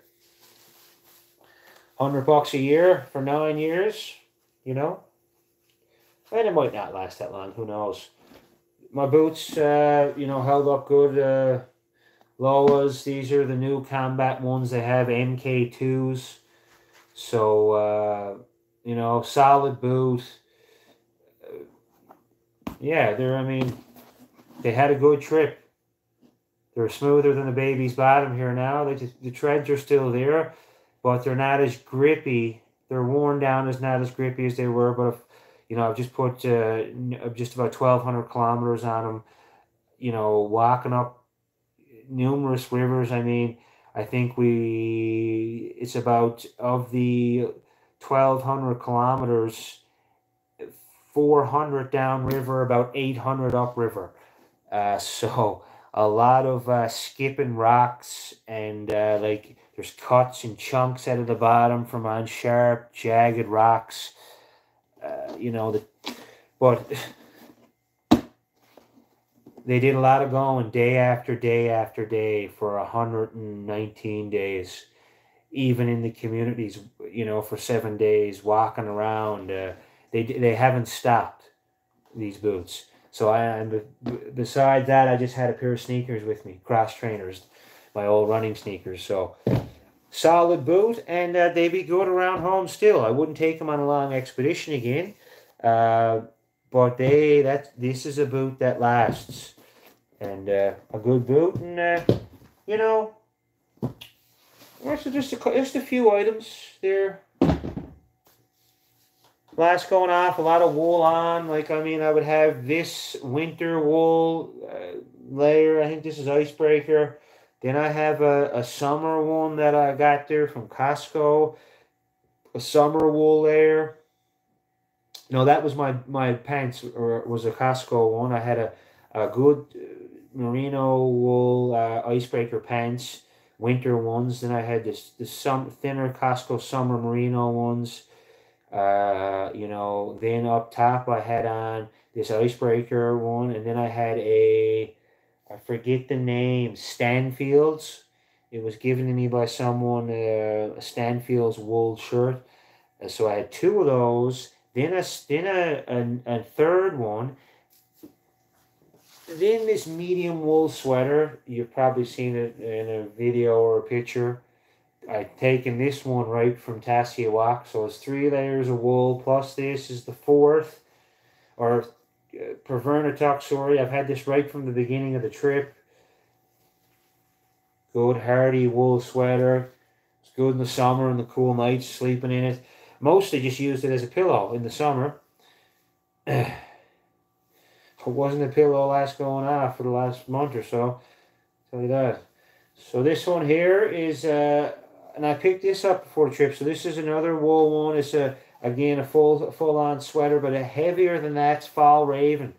$100 a year for 9 years, and it might not last that long. Who knows? My boots, held up good. LOWAs. These are the new combat ones. They have MK2s. So solid boot. Yeah, they had a good trip. They're smoother than the baby's bottom here now. The treads are still there, but they're not as grippy. They're worn down, as not as grippy as they were. But I've just put just about 1,200 kilometers on them. Walking up numerous rivers. I think it's about, of the 1,200 kilometers, 400 downriver, about 800 upriver. So a lot of skipping rocks, and there's cuts and chunks out of the bottom from on sharp, jagged rocks. But they did a lot of going day after day after day for 119 days, even in the communities, for 7 days, walking around. They haven't stopped, these boots. So besides that, I just had a pair of sneakers with me, cross trainers, my old running sneakers. So solid boot, and they'd be good around home still. I wouldn't take them on a long expedition again, but this is a boot that lasts, and a good boot. And just a few items there. Last going off, a lot of wool on. I would have this winter wool layer. I think this is icebreaker. Then I have a summer one that I got there from Costco. A summer wool layer. No, that was my pants, or was a Costco one. I had a good merino wool icebreaker pants, winter ones. Then I had some thinner Costco summer merino ones. Then up top I had on this icebreaker one, and then I had I forget the name, Stanfield's. It was given to me by someone, a Stanfield's wool shirt. So I had two of those. Then a third one. Then this medium wool sweater. You've probably seen it in a video or a picture. I've taken this one right from Tasiawak, so it's 3 layers of wool, plus this is the fourth, or Pervernatuk, sorry. I've had this right from the beginning of the trip. Good hardy wool sweater. It's good in the summer and the cool nights, sleeping in it. Mostly just used it as a pillow in the summer. It wasn't a pillow last going off for the last month or so, I'll tell you that. So this one here is... and I picked this up before the trip. So this is another wool one. It's again a full-on sweater, but a heavier than that. It's Fall Raven.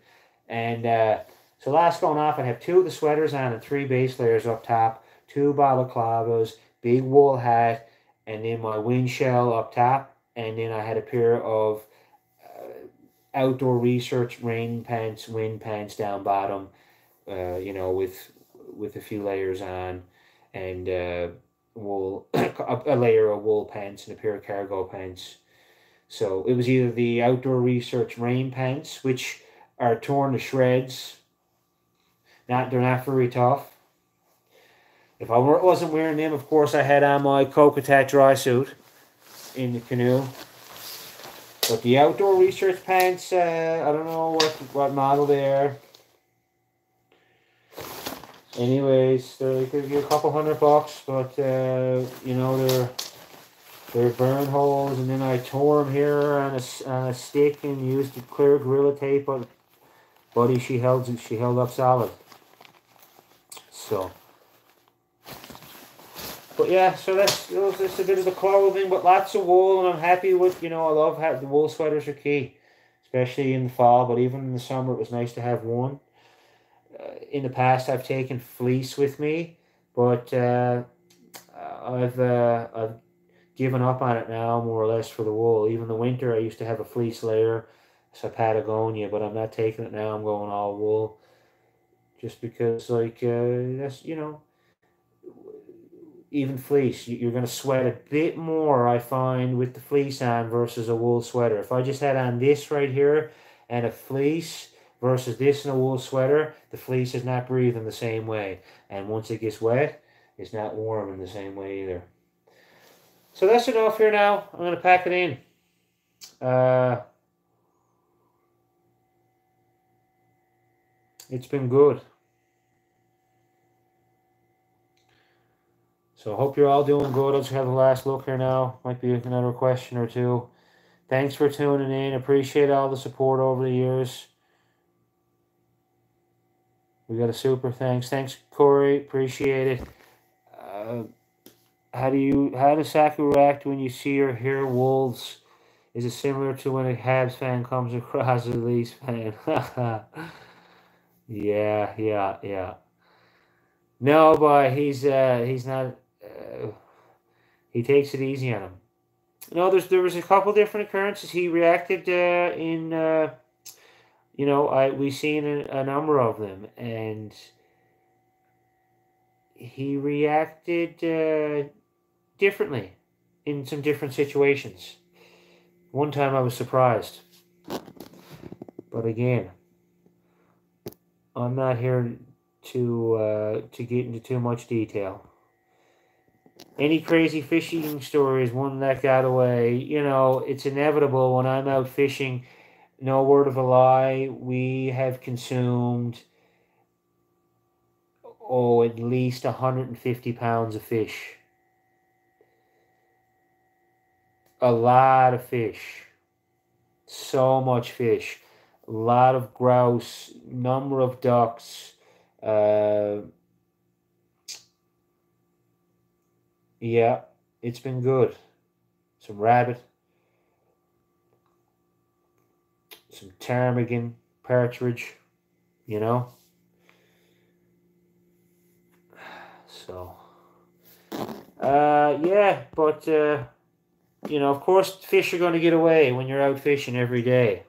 And so last going off, I have 2 of the sweaters on and 3 base layers up top, 2 balaclavas, big wool hat, and then my wind shell up top. And then I had a pair of outdoor research rain pants, wind pants down bottom, with a few layers on, and wool, a layer of wool pants and a pair of cargo pants. So it was either the outdoor research rain pants, which are torn to shreds. They're not very tough. If I wasn't wearing them, of course, I had on my Kokatat dry suit in the canoe. But the outdoor research pants, I don't know what model they are. Anyways, they could be a couple $100, but they're burn holes, and then I tore them here on a stick and used the clear Gorilla Tape. But buddy, she held up solid. So But yeah, so that's a bit of the clothing, but lots of wool, and I'm happy with, I love how the wool sweaters are key, especially in the fall, but even in the summer it was nice to have one. In the past I've taken fleece with me, but I've given up on it now, more or less, for the wool. Even the winter I used to have a fleece layer, so Patagonia, but I'm not taking it now. I'm going all wool, just because, like, that's, even fleece, you're going to sweat a bit more, I find, with the fleece on versus a wool sweater. If I just had on this right here and a fleece versus this and a wool sweater, the fleece is not breathing the same way. And once it gets wet, it's not warm in the same way either. So that's enough here now. I'm going to pack it in. It's been good. So I hope you're all doing good. I'll just have the last look here now. Might be another question or two. Thanks for tuning in. Appreciate all the support over the years. We got a super thanks. Thanks, Corey. Appreciate it. How does Saku react when you see or hear wolves? Is it similar to when a Habs fan comes across a Leafs fan? Yeah. No, but he's not. He takes it easy on him. No, there was a couple different occurrences. He reacted we seen a number of them, and he reacted differently in some different situations. One time I was surprised, but again, I'm not here to get into too much detail. Any crazy fishing stories, one that got away, it's inevitable when I'm out fishing. No word of a lie, we have consumed, at least 150 pounds of fish. A lot of fish. So much fish. A lot of grouse, number of ducks. Yeah, it's been good. Some rabbit. Some ptarmigan, partridge, So, yeah, but, of course, fish are going to get away when you're out fishing every day.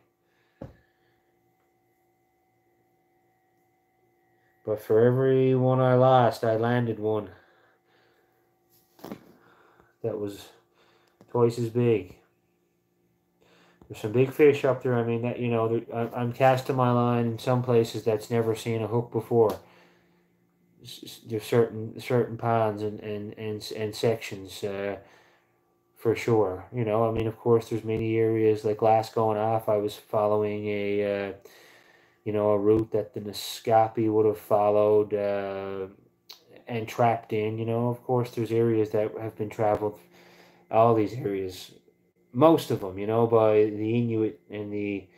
But for every one I lost, I landed one that was twice as big. There's some big fish up there. I mean, that I'm casting my line in some places that's never seen a hook before. There's certain ponds and sections, for sure. I mean, of course, there's many areas like last going off. I was following a route that the Nascapi would have followed and trapped in. Of course, there's areas that have been traveled. All these areas, most of them, by the Inuit and the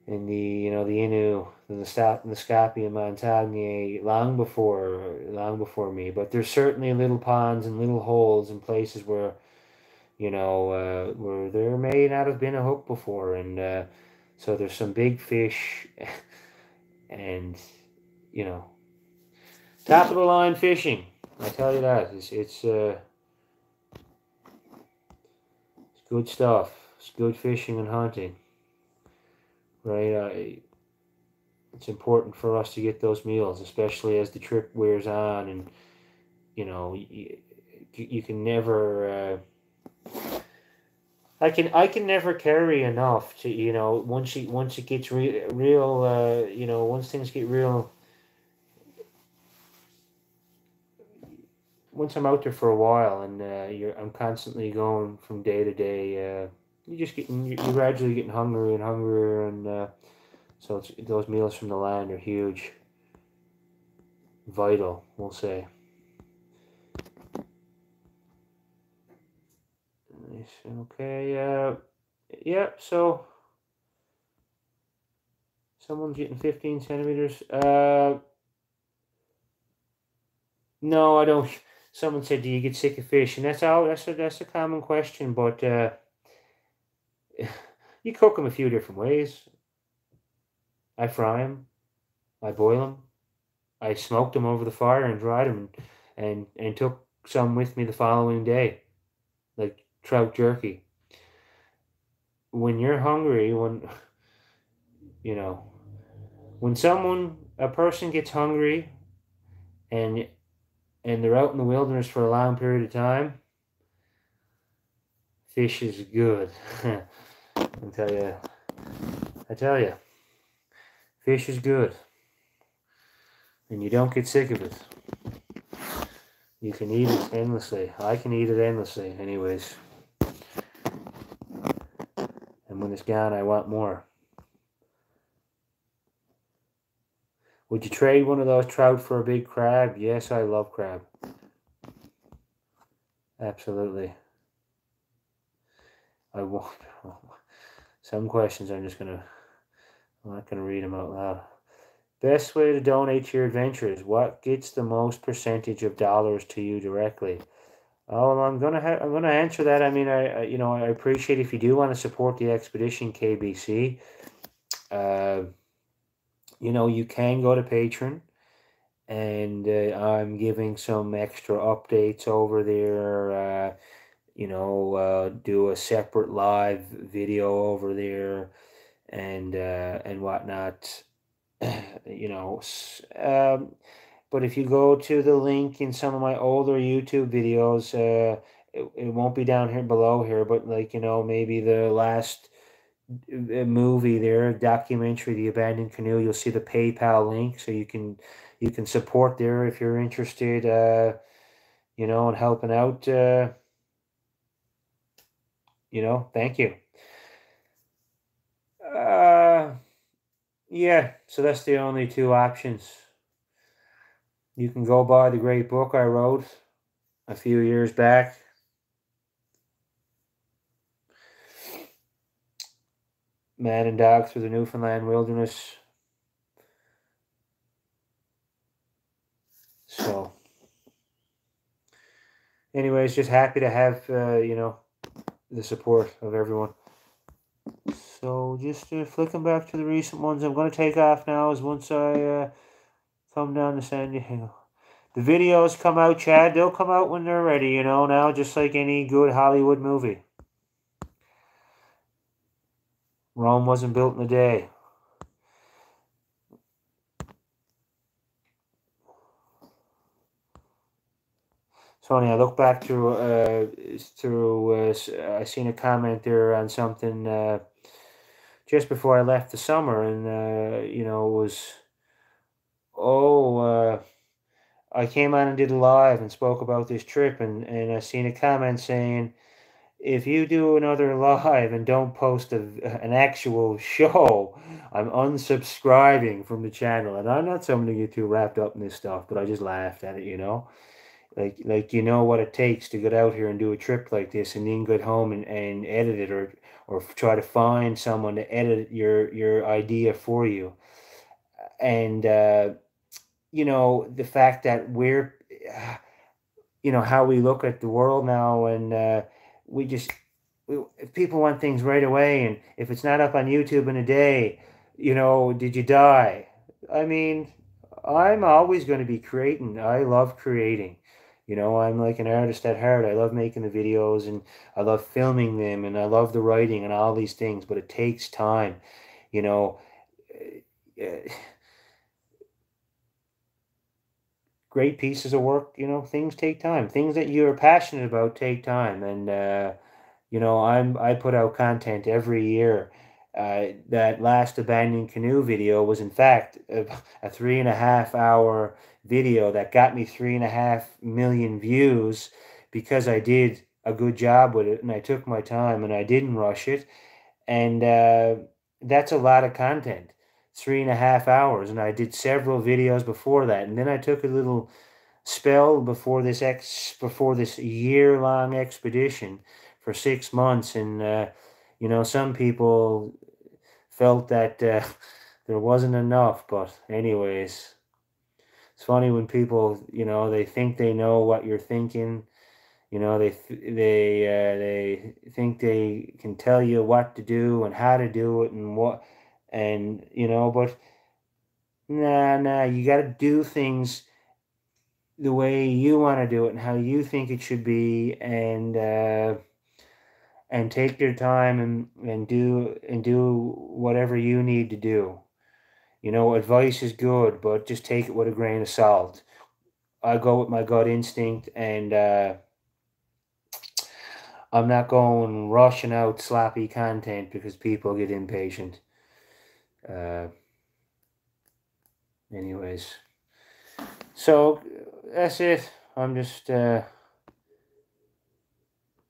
Innu, the Nascapi and Montagne long before me. But there's certainly little ponds and little holes and places where, where there may not have been a hook before, and so there's some big fish, and top of the line fishing. I tell you that it's good stuff. It's good fishing and hunting, right? It's important for us to get those meals, especially as the trip wears on, and you can never. I can never carry enough to once it gets real once things get real. Once I'm out there for a while, and I'm constantly going from day to day, you're gradually getting hungrier and hungrier, and so those meals from the land are huge, vital, we'll say. Okay, yeah. So someone's getting 15 centimeters. No, I don't. someone said, "Do you get sick of fish?" And that's a common question, but you cook them a few different ways. I fry them, I boil them, I smoked them over the fire and dried them, and took some with me the following day, like trout jerky. When you're hungry, when you know, when a person gets hungry and they're out in the wilderness for a long period of time, fish is good. I tell you, fish is good, and you don't get sick of it. You can eat it endlessly. I can eat it endlessly, anyways. And when it's gone, I want more. Would you trade one of those trout for a big crab? Yes, I love crab. Absolutely. I won't. Some questions I'm not gonna read them out loud. Best way to donate to your adventures. What gets the most percentage of dollars to you directly? Oh, well, I'm gonna answer that. I mean, I appreciate if you do want to support the expedition, KBC. You can go to Patreon, and I'm giving some extra updates over there. Do a separate live video over there, and whatnot. But if you go to the link in some of my older YouTube videos, it won't be down here below here, but maybe the last movie there, documentary, The Abandoned Canoe, you'll see the PayPal link, so you can support there if you're interested, in helping out. Thank you. Yeah, so that's the only two options. You can go buy the great book I wrote a few years back. Man and Dog Through the Newfoundland Wilderness. So, anyways, just happy to have, the support of everyone. So, just flicking back to the recent ones, I'm going to take off now as once I come down to San Diego. The videos come out, Chad. They'll come out when they're ready, now, just like any good Hollywood movie. Rome wasn't built in a day. Tony, I look back through I seen a comment there on something just before I left the summer, and it was, I came on and did a live and spoke about this trip, and I seen a comment saying, if you do another live and don't post an actual show, I'm unsubscribing from the channel. And I'm not someone to get too wrapped up in this stuff, but I just laughed at it, Like what it takes to get out here and do a trip like this, and then get home and edit it, or try to find someone to edit your idea for you. And the fact that we're how we look at the world now, and if people want things right away, and if it's not up on YouTube in a day, did you die? I mean, I'm always going to be creating. I love creating. I'm like an artist at heart. I love making the videos, and I love filming them, and I love the writing and all these things, but it takes time. Great pieces of work, things take time. Things that you're passionate about take time. And, I put out content every year. That last Abandoned Canoe video was, in fact, a 3.5 hour video that got me 3.5 million views, because I did a good job with it, and I took my time, and I didn't rush it. And that's a lot of content. 3.5 hours, and I did several videos before that, and then I took a little spell before this year-long expedition for 6 months, and some people felt that there wasn't enough, but anyways, It's funny when people, they think they know what you're thinking. They think they can tell you what to do and how to do it and what, and but nah, you got to do things the way you want to do it and how you think it should be, and take your time and do whatever you need to do. Advice is good, but just take it with a grain of salt. I go with my gut instinct, and I'm not going rushing out sloppy content because people get impatient. Uh, Anyways, so that's it. I'm just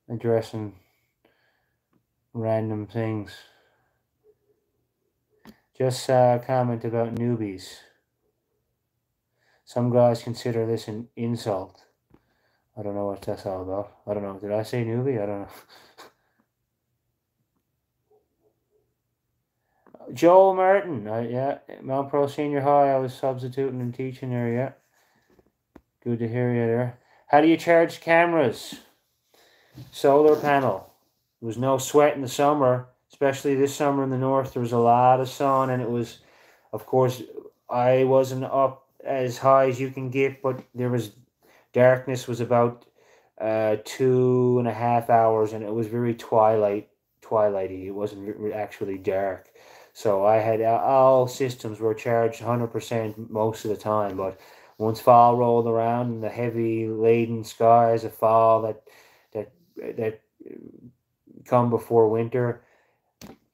addressing random things. Just comment about newbies. Some guys consider this an insult. I don't know what that's all about. I don't know. Did I say newbie? I don't know. Joel Martin. Yeah, Mount Pro Senior High. I was substituting and teaching there, yeah. Good to hear you there. How do you charge cameras? Solar panel. There was no sweat in the summer, especially this summer in the north. There was a lot of sun, and it was, of course, I wasn't up as high as you can get, but there was darkness was about 2.5 hours, and it was very twilighty. It wasn't actually dark. So I had all systems were charged 100% most of the time, but once fall rolled around and the heavy laden skies of fall that come before winter,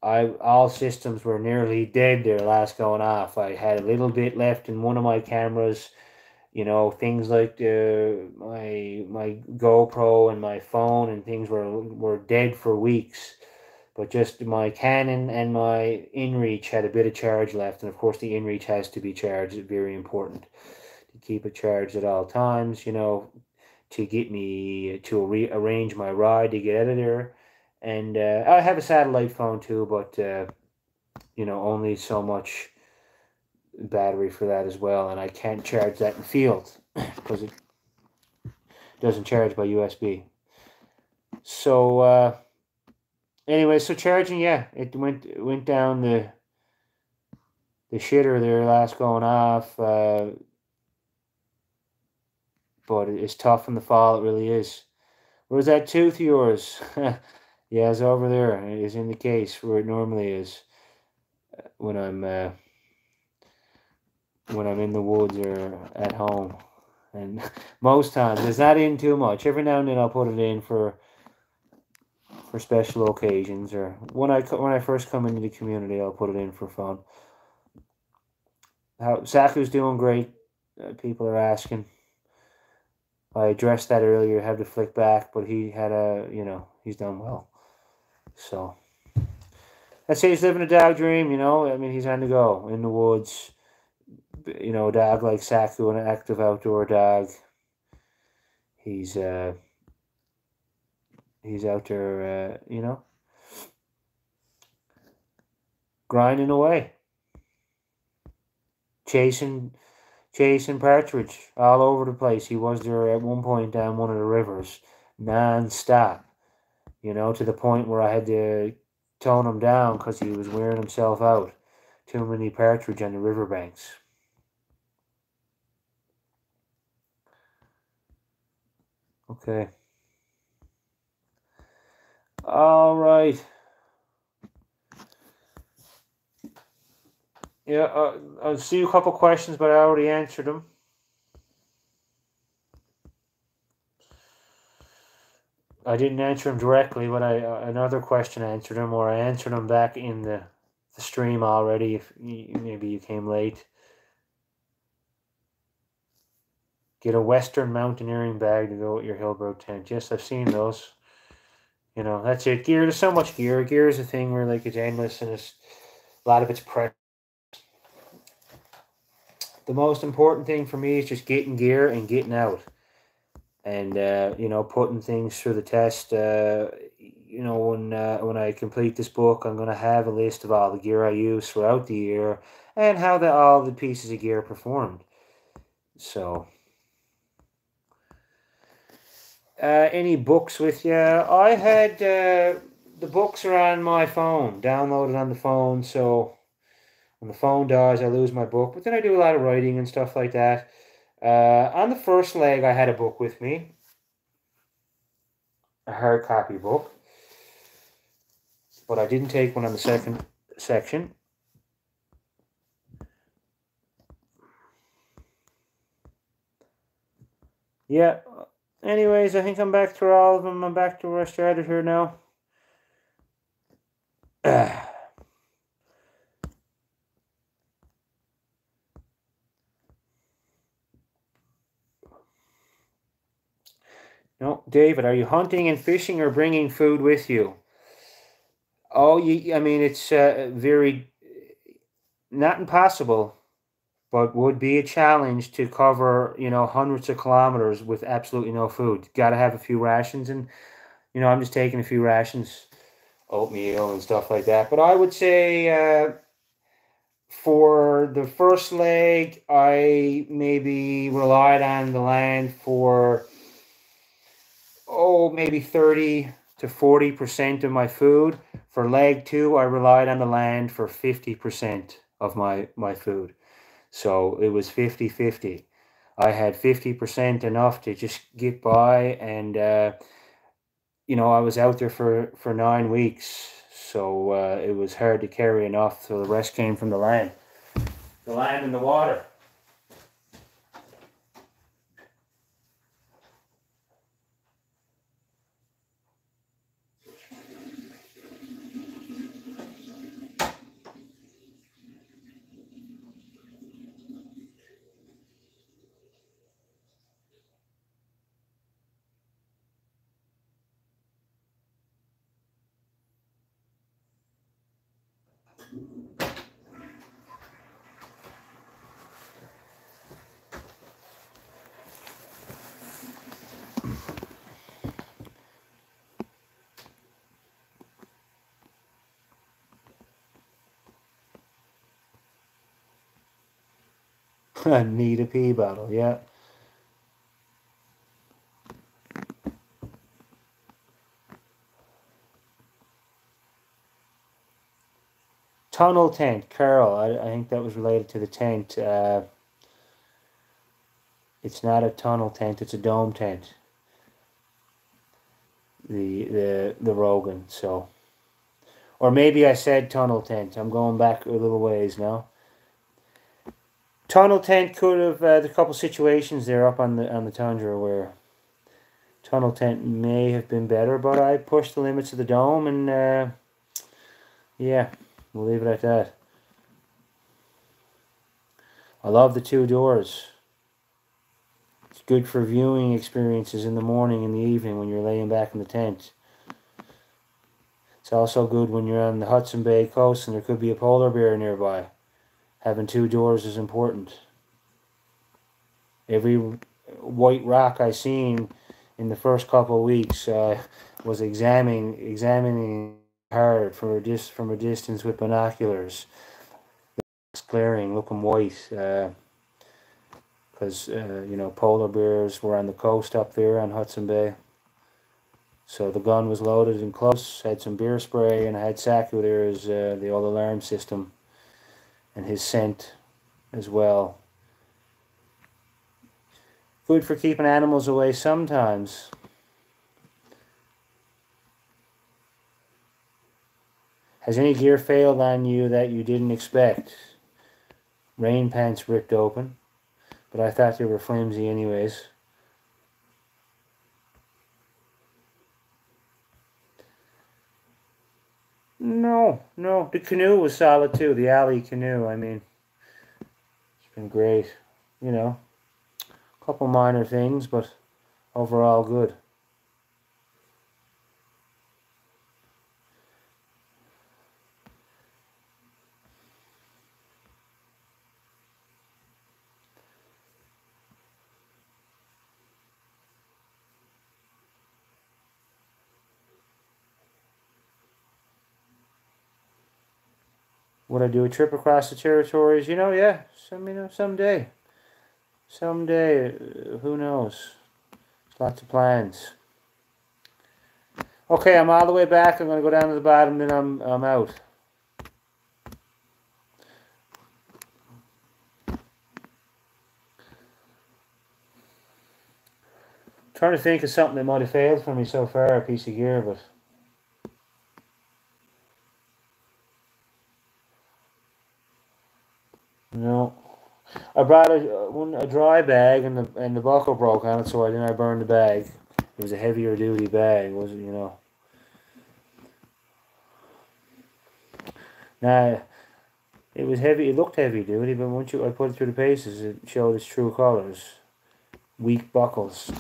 all systems were nearly dead there last going off. I had a little bit left in one of my cameras, things like my GoPro and my phone and things were dead for weeks. But just my Canon and my InReach had a bit of charge left, and of course the InReach has to be charged. It's very important to keep it charged at all times, to get me to arrange my ride to get out of there. And I have a satellite phone too, but only so much battery for that as well, and I can't charge that in the field because it doesn't charge by USB. So anyway, so charging, yeah, it went down the shitter there last going off, but it's tough in the fall. It really is. Where's that tooth of yours? Yeah, it's over there. It is in the case where it normally is when I'm in the woods or at home. And most times it's not in too much. Every now and then I'll put it in for special occasions, or when I first come into the community, I'll put it in for fun. Saku's doing great. People are asking. I addressed that earlier. Have to flick back, but he had he's done well. So I'd say he's living a dog dream. I mean, he's on the go in the woods. A dog like Saku, an active outdoor dog. He's out there, grinding away, chasing partridge all over the place. He was there at one point down one of the rivers, non-stop, to the point where I had to tone him down because he was wearing himself out. Too many partridge on the riverbanks. Okay. All right. Yeah, I'll see a couple questions, but I already answered them. I didn't answer them directly, but another question answered them, or I answered them back in the stream already. If maybe you came late. Get a Western mountaineering bag to go with your Hillbrook tent. Yes, I've seen those. That's it. Gear. There's so much gear. Gear is a thing where it's endless, and a lot of it's precious. The most important thing for me is just getting gear and getting out, and putting things through the test. When I complete this book, I'm going to have a list of all the gear I use throughout the year and how all the pieces of gear performed. So, any books with you? I had the books are on my phone, downloaded on the phone. So when the phone dies, I lose my book. But then I do a lot of writing and stuff like that. On the first leg, I had a book with me, a hard copy book, but I didn't take one on the second section. Yeah. Anyways, I think I'm back through all of them. I'm back to where I started here now. No, David, are you hunting and fishing or bringing food with you? Oh, I mean, it's very, not impossible, but would be a challenge to cover, hundreds of kilometers with absolutely no food. Got to have a few rations, and, I'm just taking a few rations, oatmeal and stuff like that. But I would say for the first leg, I maybe relied on the land for, maybe 30 to 40% of my food. For leg 2, I relied on the land for 50% of my food. So it was 50-50. I had 50% enough to just get by, and I was out there for 9 weeks, so it was hard to carry enough. So the rest came from the land and the water. Need a pee bottle, yeah. Tunnel tent, Carol. I think that was related to the tent. It's not a tunnel tent; it's a dome tent. The Rogan. So, or maybe I said tunnel tent. I'm going back a little ways now. Tunnel tent could have the couple situations there up on the tundra where tunnel tent may have been better, but I pushed the limits of the dome, and yeah, we'll leave it at that. I love the 2 doors. It's good for viewing experiences in the morning and the evening when you're laying back in the tent. It's also good when you're on the Hudson Bay coast and there could be a polar bear nearby. Having 2 doors is important. Every white rock I seen in the first couple of weeks was examining hard from a distance with binoculars. It's glaring, looking white. Because polar bears were on the coast up there on Hudson Bay. So the gun was loaded and close, had some beer spray, and I had Saku there as the old alarm system, and his scent as well. Good for keeping animals away sometimes. Has any gear failed on you that you didn't expect? Rain pants ripped open, but I thought they were flimsy anyways. No. The canoe was solid too. The alley canoe, I mean, it's been great. A couple minor things, but overall good. Would I do a trip across the territories? Yeah, someday. Someday, who knows? Lots of plans. Okay, I'm all the way back. I'm going to go down to the bottom, then I'm out. Trying to think of something that might have failed for me so far, a piece of gear, but no. I brought a dry bag and the buckle broke on it, so I burned the bag. It was a heavier duty bag, wasn't you know? Nah, it was heavy. It looked heavy duty, but once I put it through the paces, it showed its true colors. Weak buckles.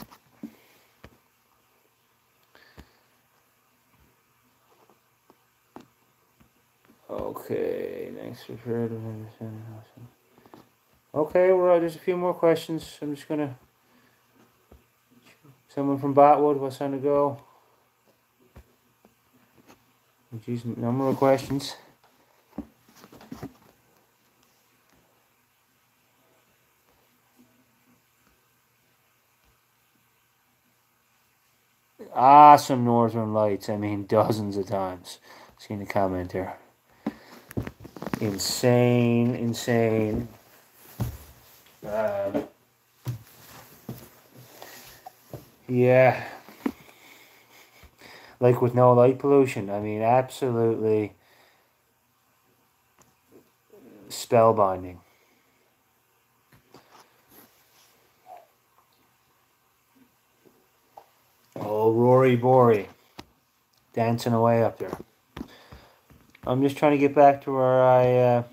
Okay, next refer to understanding. Okay, there's a few more questions. I'm just gonna. Someone from Botwood, what's on the go? Geez, number of questions. Awesome Northern Lights. I mean, dozens of times. Seen a comment there. Insane, insane. Yeah. Like with no light pollution. I mean, absolutely spellbinding. Oh, Rory Bory. Dancing away up there. I'm just trying to get back to where I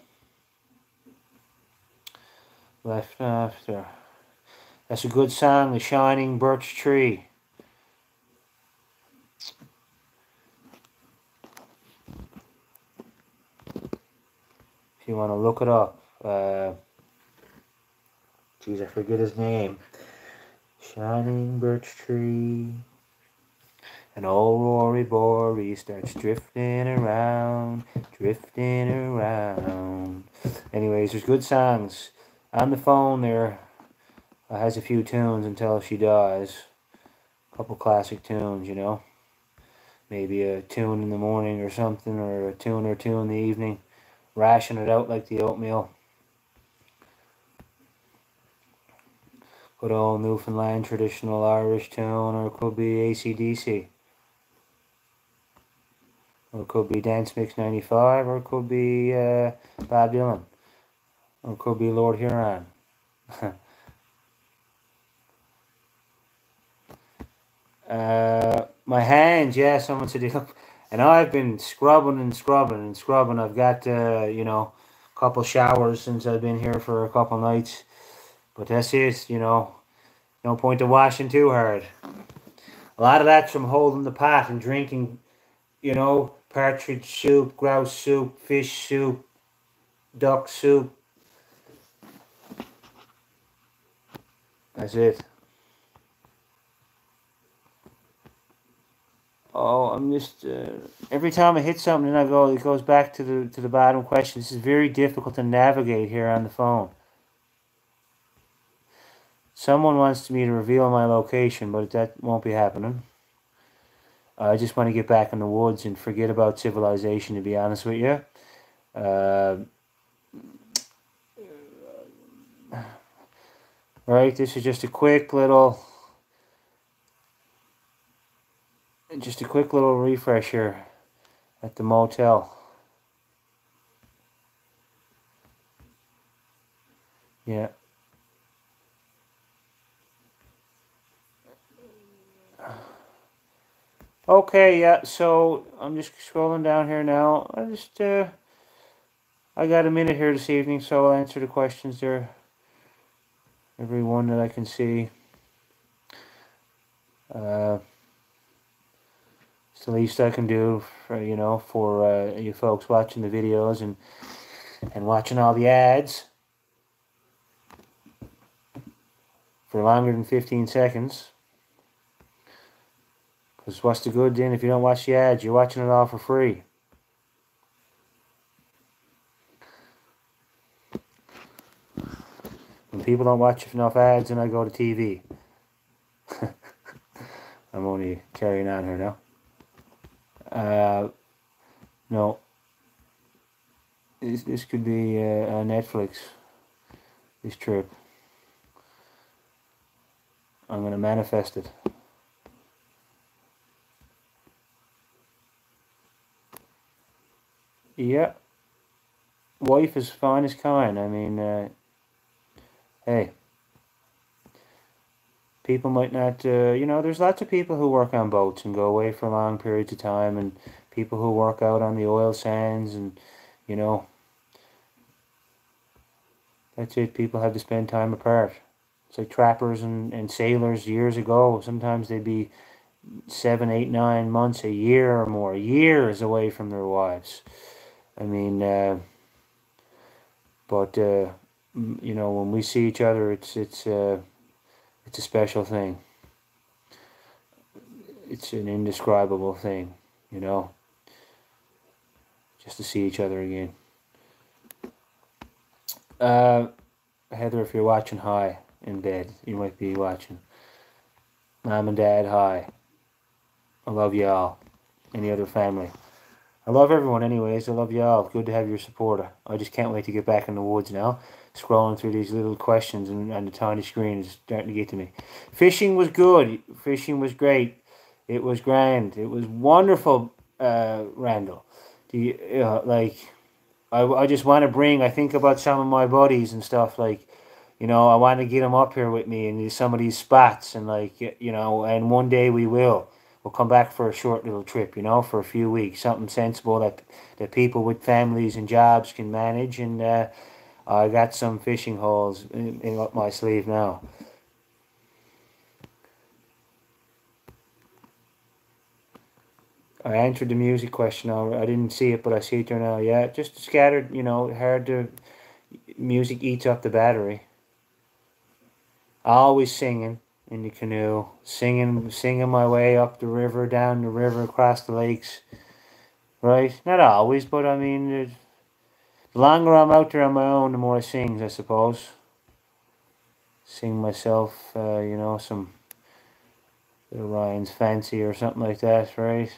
left after. That's a good song, The Shining Birch Tree. If you want to look it up. Geez, I forget his name. Shining Birch Tree. And old Rory Bory starts drifting around. Anyways, there's good songs. On the phone there has a few tunes until she dies. A couple classic tunes, you know. Maybe a tune in the morning or something, or a tune or two in the evening. Ration it out like the oatmeal. Good old Newfoundland traditional Irish tune, or it could be AC/DC. Or it could be Dance Mix 95, or it could be Bob Dylan. Or it could be Lord Huron. My hands, yeah, someone said it. And I've been scrubbing. I've got, you know, a couple showers since I've been here for a couple nights. But that's it, you know. No point in washing too hard. A lot of that's from holding the pot and drinking, you know, partridge soup, grouse soup, fish soup, duck soup. That's it. Oh, I'm just every time I hit something, and it goes back to the bottom question. This is very difficult to navigate here on the phone. Someone wants me to reveal my location, but that won't be happening. I just want to get back in the woods and forget about civilization, to be honest with you. Right, this is just a quick little refresher at the motel. Yeah. Okay, yeah, so I'm just scrolling down here now. I got a minute here this evening, so I'll answer the questions there. Every one that I can see. It's the least I can do for, you know, for you folks watching the videos and watching all the ads for longer than 15 seconds. Because what's the good then if you don't watch the ads? You're watching it all for free. People don't watch enough ads and I go to TV. I'm only carrying on here now. No. This could be on Netflix. This trip. I'm going to manifest it. Yeah. Wife is fine as kind. I mean, hey. People might not, you know, there's lots of people who work on boats and go away for long periods of time, and people who work out on the oil sands, and, you know, that's it. People have to spend time apart. It's like trappers and sailors years ago. Sometimes they'd be 7, 8, 9 months, a year or more, years away from their wives. I mean, but you know, when we see each other, it's a special thing. It's an indescribable thing, you know, just to see each other again. Heather, if you're watching, hi, in bed. You might be watching. Mom and Dad, hi. I love y'all. Any other family? I love everyone anyways. I love y'all. Good to have your support. I just can't wait to get back in the woods now. Scrolling through these little questions on the tiny screen is starting to get to me. Fishing was good. Fishing was great. It was grand. It was wonderful, Randall. Like, I just want to bring, I think about some of my buddies and stuff, like, you know, I want to get them up here with me in some of these spots, and like, you know, and one day we will. We'll come back for a short little trip, you know, for a few weeks. Something sensible that people with families and jobs can manage, and I got some fishing holes in up my sleeve now. I answered the music question. I didn't see it, but I see it there now. Yeah, just scattered, you know, hard to... Music eats up the battery. Always singing in the canoe. Singing my way up the river, down the river, across the lakes. Right? Not always, but I mean, the longer I'm out there on my own, the more I sing, I suppose. Sing myself, you know, some Ryan's Fancy or something like that, right?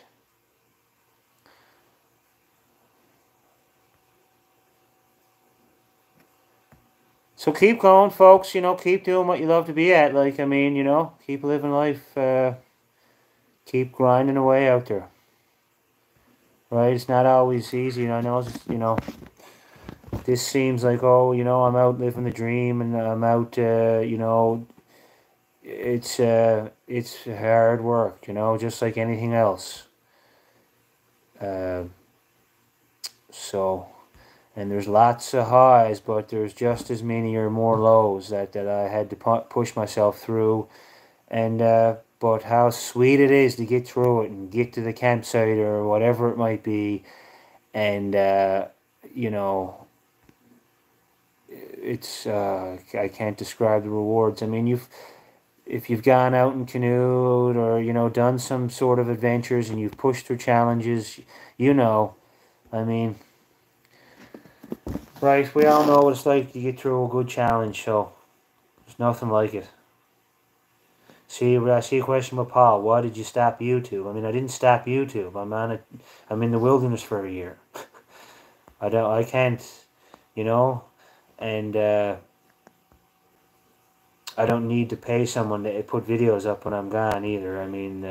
So keep going, folks, you know, keep doing what you love to be at. Like, I mean, you know, keep living life, keep grinding away out there. Right? It's not always easy, and I know, you know, this seems like, oh, you know, I'm out living the dream, and I'm out, you know, it's hard work, you know, just like anything else. So, and there's lots of highs, but there's just as many or more lows that I had to push myself through. And but how sweet it is to get through it and get to the campsite or whatever it might be, and you know, it's I can't describe the rewards. I mean, if you've gone out and canoed, or, you know, done some sort of adventures, and you've pushed through challenges, you know, I mean, right, we all know what it's like to get through a good challenge, so there's nothing like it. See, I see a question with Paul. Why did you stop YouTube? I mean, I didn't stop YouTube. I'm in the wilderness for a year. I can't, you know, and I don't need to pay someone to put videos up when I'm gone either. I mean,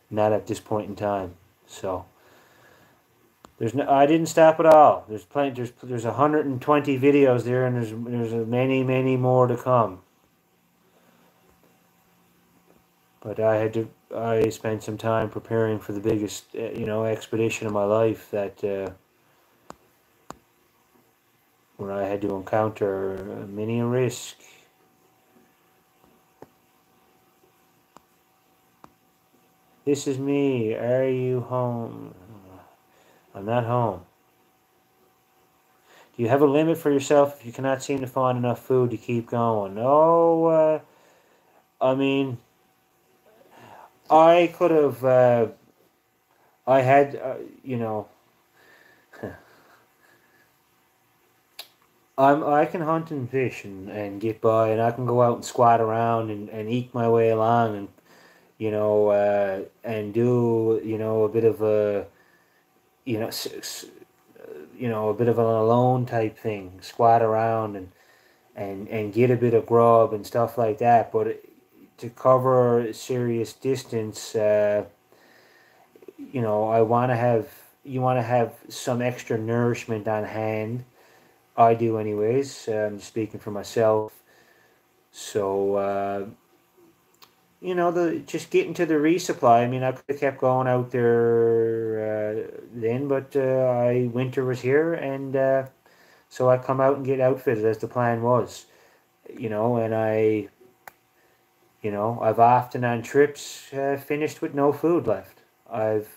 not at this point in time. So I didn't stop at all. There's plenty. There's 120 videos there, and there's many more to come. But I spent some time preparing for the biggest, you know, expedition of my life, that where I had to encounter many a risk. This is me. Are you home? I'm not home. Do you have a limit for yourself if you cannot seem to find enough food to keep going? No, I mean, I could have, I had, you know, I can hunt and fish and get by, and I can go out and squat around and eke my way along, and and do a bit of a you know a bit of an alone type thing, squat around and get a bit of grub and stuff like that. But to cover a serious distance, I want to have you want to have some extra nourishment on hand. I do, anyways. Speaking for myself. So the just getting to the resupply. I mean, I could have kept going out there then, but winter was here, and so I come out and get outfitted as the plan was. And I've often on trips finished with no food left. I've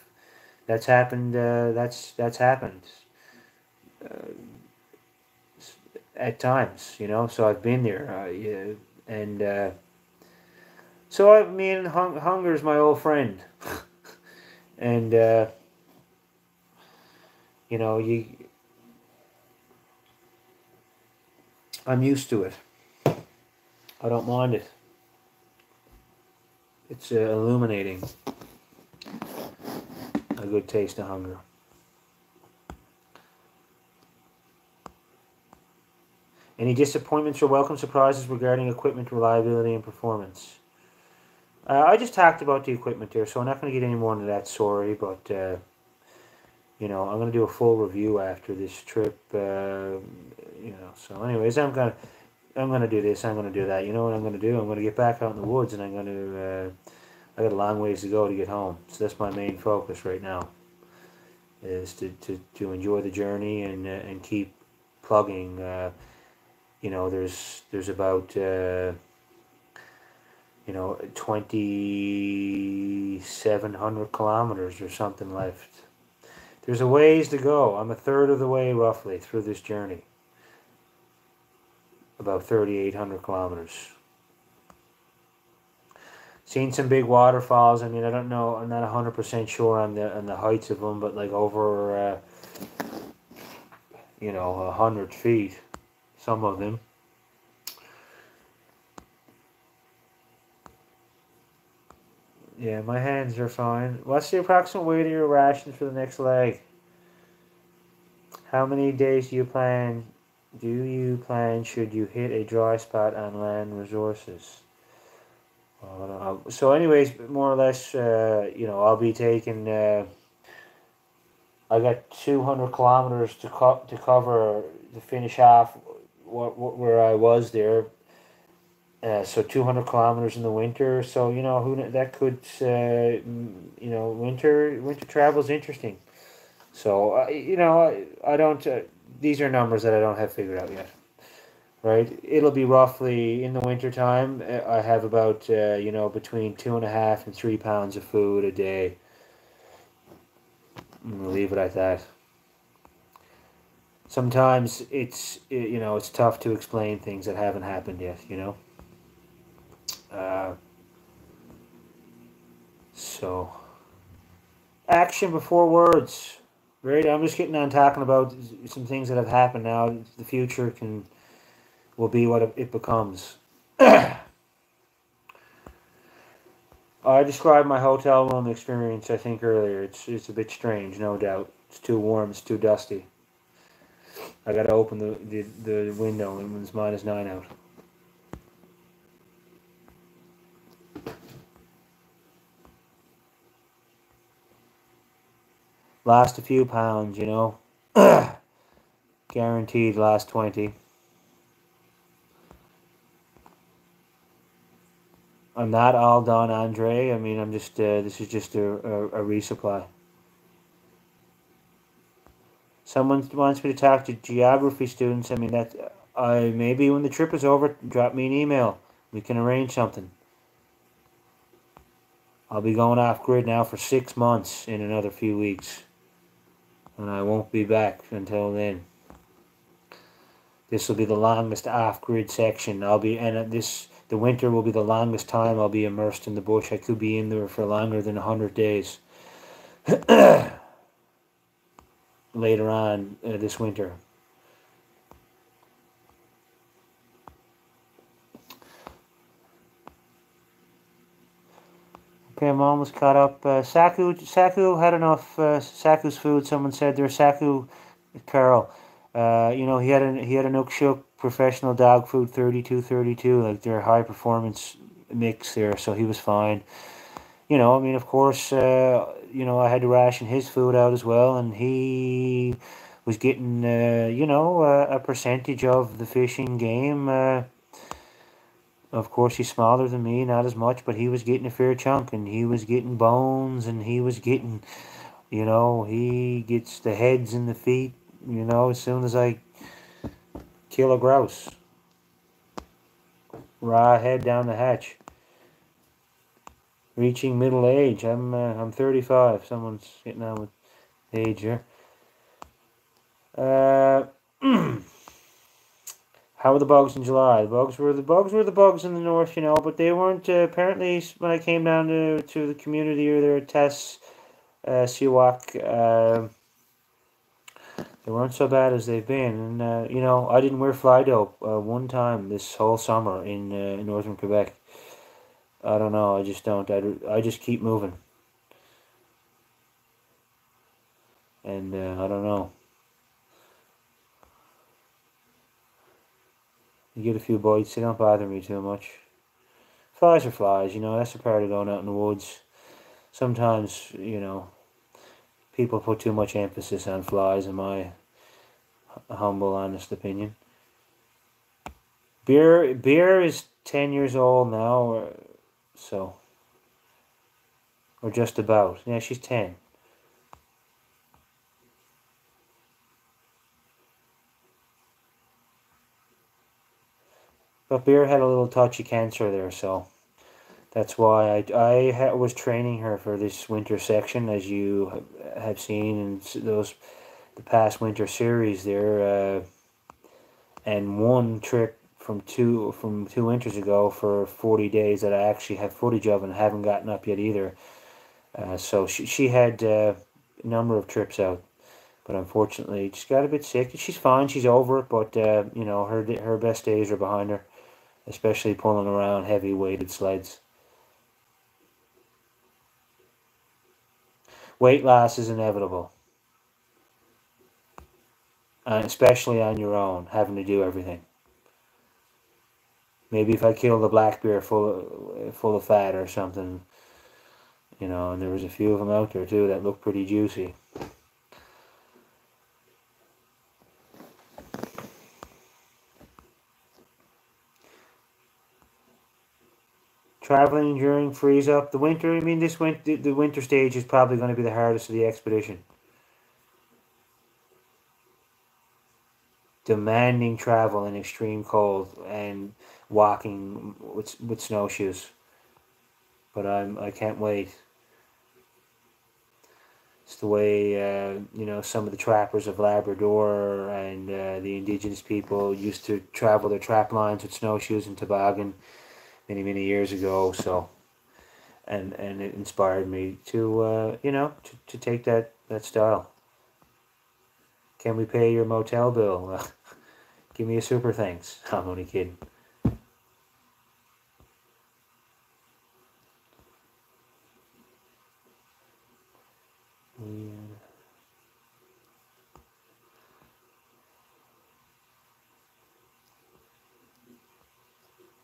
That's happened. That's happened at times. So I've been there. Yeah, and so I mean, hunger is my old friend, and you. I'm used to it. I don't mind it. It's illuminating. A good taste of hunger. Any disappointments or welcome surprises regarding equipment reliability and performance? I just talked about the equipment there, so I'm not going to get any more into that, sorry, but I'm going to do a full review after this trip. So anyways, I'm gonna do this. I'm gonna do that. You know what I'm gonna do? I'm gonna get back out in the woods, and I'm gonna. I got a long ways to go to get home, so that's my main focus right now. Is to enjoy the journey and keep plugging. There's about 2,700 kilometers or something left. There's a ways to go. I'm a third of the way roughly through this journey. About 3,800 kilometers. Seen some big waterfalls. I mean, I don't know. I'm not 100% sure on the heights of them, but like over 100 feet. Some of them. Yeah, my hands are fine. What's the approximate weight of your rations for the next leg? How many days do you plan should you hit a dry spot on land resources? So anyways, more or less, I'll be taking, I got 200 kilometers to cover to finish off where I was there. So 200 kilometers in the winter. So that could winter travel is interesting. So I don't. These are numbers that I don't have figured out yet. Right, it'll be roughly in the winter time. I have about between 2.5 and 3 pounds of food a day. I'm gonna leave it at that. Sometimes it's tough to explain things that haven't happened yet. So, action before words. Right, I'm just getting on talking about some things that have happened now. The future will be what it becomes. I described my hotel room experience, I think, earlier. It's a bit strange, no doubt. It's too warm, it's too dusty. I gotta open the window and it's -9 out. Lost a few pounds, Guaranteed last 20. I'm not all done, Andre. I mean, I'm just, this is just a resupply. Someone wants me to talk to geography students. I mean, maybe when the trip is over, drop me an email. We can arrange something. I'll be going off grid now for 6 months in another few weeks. And I won't be back until then. This will be the longest off-grid section. The winter will be the longest time I'll be immersed in the bush. I could be in there for longer than 100 days. Later on this winter. Okay, I'm almost caught up. Saku had enough. Saku's food. Someone said there's Saku, Carl. He had a Nookshook professional dog food 32, like their high performance mix there, so he was fine. I mean, of course, I had to ration his food out as well, and he was getting, a percentage of the fishing game. Of course, he's smaller than me, not as much, but he was getting a fair chunk, and he was getting bones, and he was getting, he gets the heads and the feet, as soon as I kill a grouse. Raw head down the hatch. Reaching middle age. I'm 35. Someone's getting on with age here. How were the bugs in July? The bugs were the bugs in the north, but they weren't apparently when I came down to the community or there at Tess Siwak, they weren't so bad as they've been. And I didn't wear fly dope one time this whole summer in northern Quebec. I don't know. I just don't. I just keep moving. And I don't know. You get a few bites. They don't bother me too much. Flies are flies. That's the part of going out in the woods. Sometimes, people put too much emphasis on flies, in my humble, honest opinion. Beer is 10 years old now, or just about. Yeah, she's 10. But Beer had a little touchy cancer there, so that's why I was training her for this winter section, as you have seen in the past winter series there, and one trip from two winters ago for 40 days that I actually have footage of and haven't gotten up yet either. So she had a number of trips out, but unfortunately just got a bit sick. She's fine, she's over it, but her best days are behind her, especially pulling around heavy weighted sleds. Weight loss is inevitable, especially on your own, having to do everything. Maybe if I killed a black bear full of fat or something, and there was a few of them out there too that looked pretty juicy. Traveling during freeze up the winter. I mean, the winter stage is probably going to be the hardest of the expedition. Demanding travel in extreme cold and walking with snowshoes. But I can't wait. It's the way some of the trappers of Labrador and the indigenous people used to travel their trap lines with snowshoes and toboggan many years ago. So, and it inspired me to to take that style. Can we pay your motel bill? Give me a super thanks. I'm only kidding.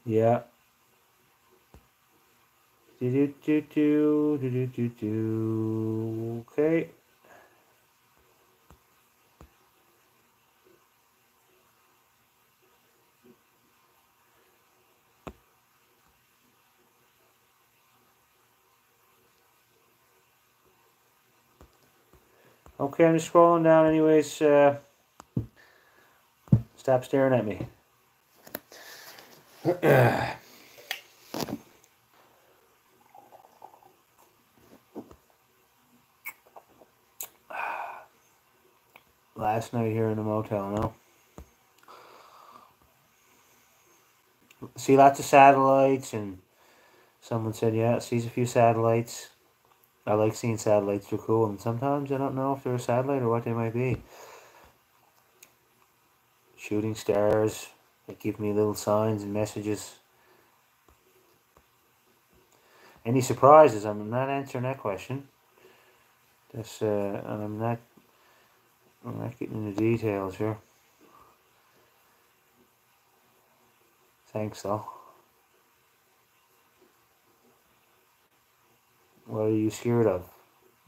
Yeah. Okay. Okay, I'm just scrolling down anyways. Stop staring at me. Last night here in the motel, no? See lots of satellites, and someone said, yeah, sees a few satellites. I like seeing satellites, they're cool, and sometimes I don't know if they're a satellite or what they might be. Shooting stars that give me little signs and messages. Any surprises? I'm not answering that question. That's I'm not getting into details here. Thanks though. What are you scared of?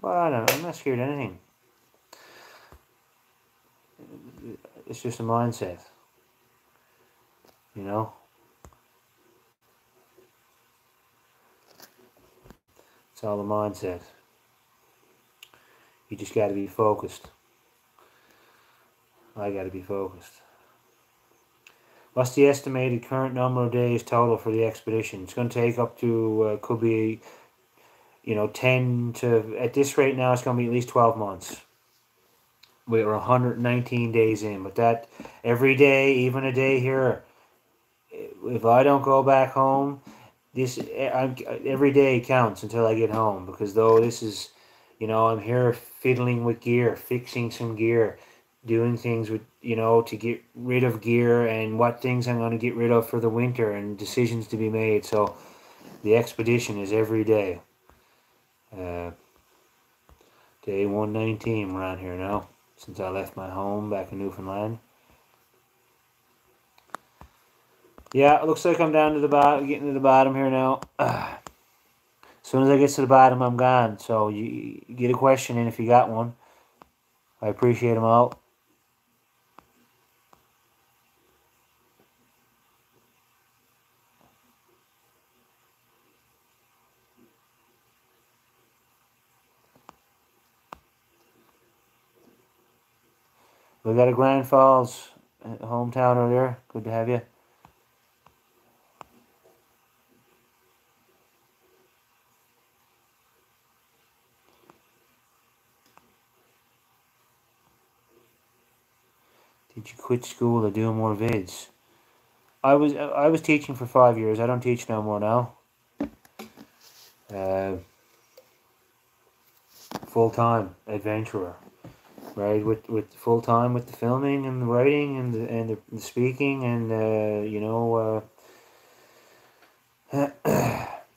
Well, I don't know. I'm not scared of anything. It's just a mindset. You know? It's all a mindset. You just got to be focused. I got to be focused. What's the estimated current number of days total for the expedition? It's going to take up to, could be, 10 to, at this rate now, it's going to be at least 12 months. We're 119 days in, but that, every day, even a day here, if I don't go back home, every day counts until I get home, because though this is, I'm here fiddling with gear, fixing some gear, doing things with, to get rid of gear and what things I'm going to get rid of for the winter and decisions to be made. So the expedition is every day. Day 119 around here now, since I left my home back in Newfoundland. Yeah, it looks like I'm down to the bottom, getting to the bottom here now. As soon as I get to the bottom, I'm gone. So you get a question in if you got one. I appreciate them all. We got a Grand Falls hometown over there. Good to have you. Did you quit school to do more vids? I was teaching for 5 years. I don't teach no more now. Full-time adventurer, right? With full-time with the filming and the writing and the speaking and the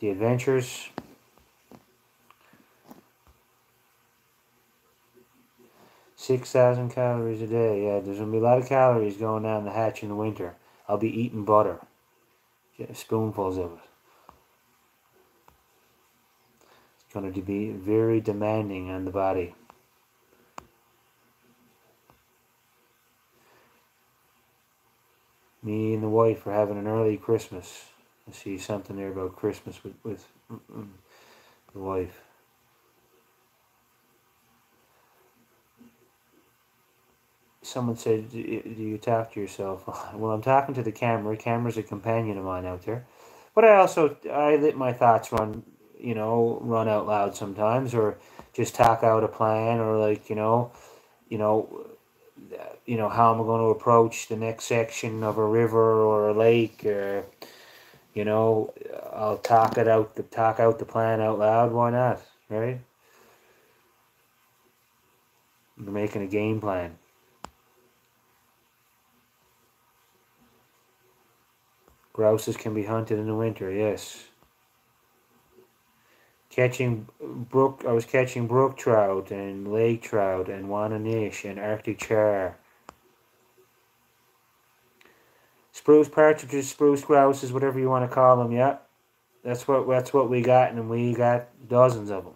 adventures. 6,000 calories a day. Yeah, there's gonna be a lot of calories going down the hatch in the winter. I'll be eating butter, spoonfuls of it. It's going to be very demanding on the body. Me and the wife are having an early Christmas. I see something there about Christmas with the wife. Someone said, do you talk to yourself? Well, I'm talking to the camera. Camera's a companion of mine out there. But I let my thoughts run out loud sometimes, or just talk out a plan, or like, how am I going to approach the next section of a river or a lake, or, I'll talk out the plan out loud. Why not, right? We're making a game plan. Grouses can be hunted in the winter, yes. I was catching brook trout and lake trout and wananish and Arctic char. Spruce partridges, spruce grouses, whatever you want to call them, yeah. That's what we got, and we got dozens of them.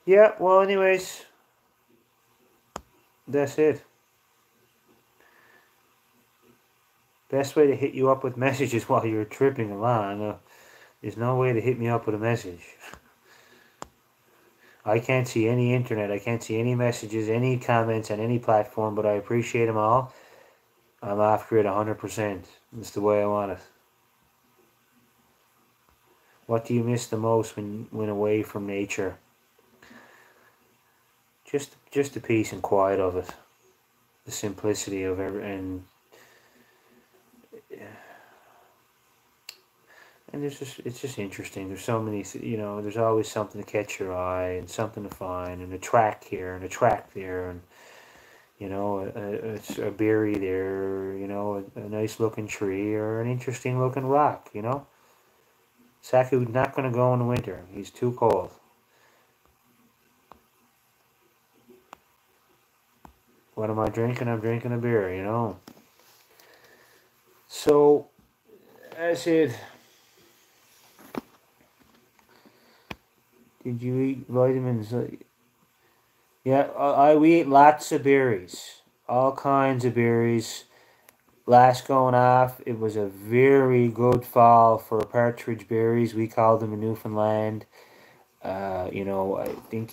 Yeah, well, anyways, that's it. Best way to hit you up with messages while you're tripping along. There's no way to hit me up with a message. I can't see any internet. I can't see any messages, any comments on any platform, but I appreciate them all. I'm off grid 100%. It's the way I want it. What do you miss the most when away from nature? just the peace and quiet of it, the simplicity of everything. And it's just interesting. There's so many, you know, there's always something to catch your eye and something to find, and a track here and a track there, and you know, it's a berry there, you know, a nice looking tree or an interesting looking rock, you know. Saku's not going to go in the winter. He's too cold. What am I drinking? I'm drinking a beer, you know. So, that's it. Did you eat vitamins? Yeah, we ate lots of berries. All kinds of berries. Last going off, it was a very good fall for partridge berries. We called them in Newfoundland. You know, I think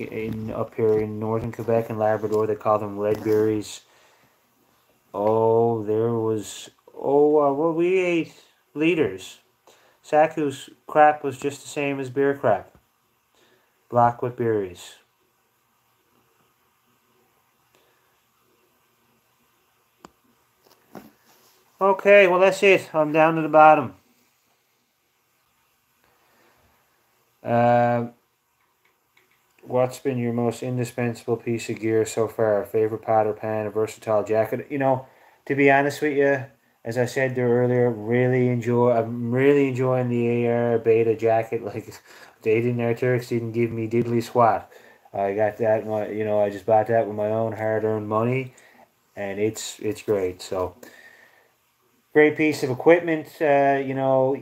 up here in northern Quebec and Labrador, they call them red berries. Oh, well, we ate liters. Saku's crap was just the same as beer crap. Black with berries. Okay, well that's it. I'm down to the bottom. What's been your most indispensable piece of gear so far? Favorite pot or pan, a versatile jacket? You know, to be honest with you, as I said there earlier, I'm really enjoying the AR Beta jacket. Like, they didn't, our Turks didn't give me diddly squat. I got that, I just bought that with my own hard-earned money, and it's great. So, great piece of equipment. You know,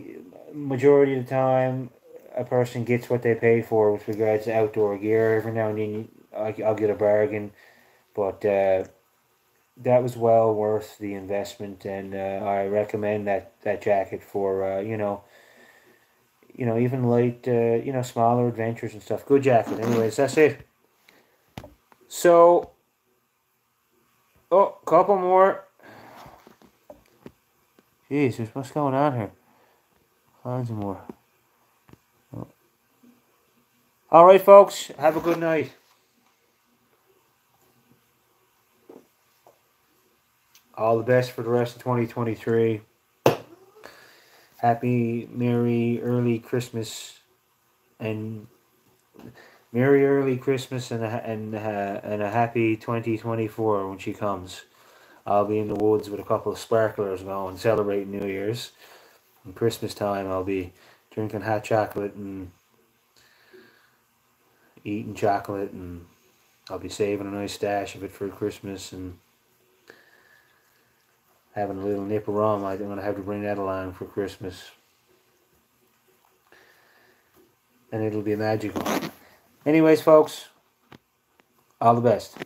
majority of the time, a person gets what they pay for with regards to outdoor gear. Every now and then, I'll get a bargain, but that was well worth the investment, and I recommend that jacket for even light smaller adventures and stuff. Good jacket. Anyways, that's it. So, couple more. Jeez, what's going on here? Tons more. Oh. All right, folks. Have a good night. All the best for the rest of 2023. Happy, merry, early Christmas, and merry early Christmas, and a happy 2024 when she comes. I'll be in the woods with a couple of sparklers going, celebrating New Year's. And Christmas time, I'll be drinking hot chocolate and eating chocolate, and I'll be saving a nice stash of it for Christmas, and having a little nip of rum. I'm going to have to bring that along for Christmas. And it'll be magical. Anyways, folks, all the best.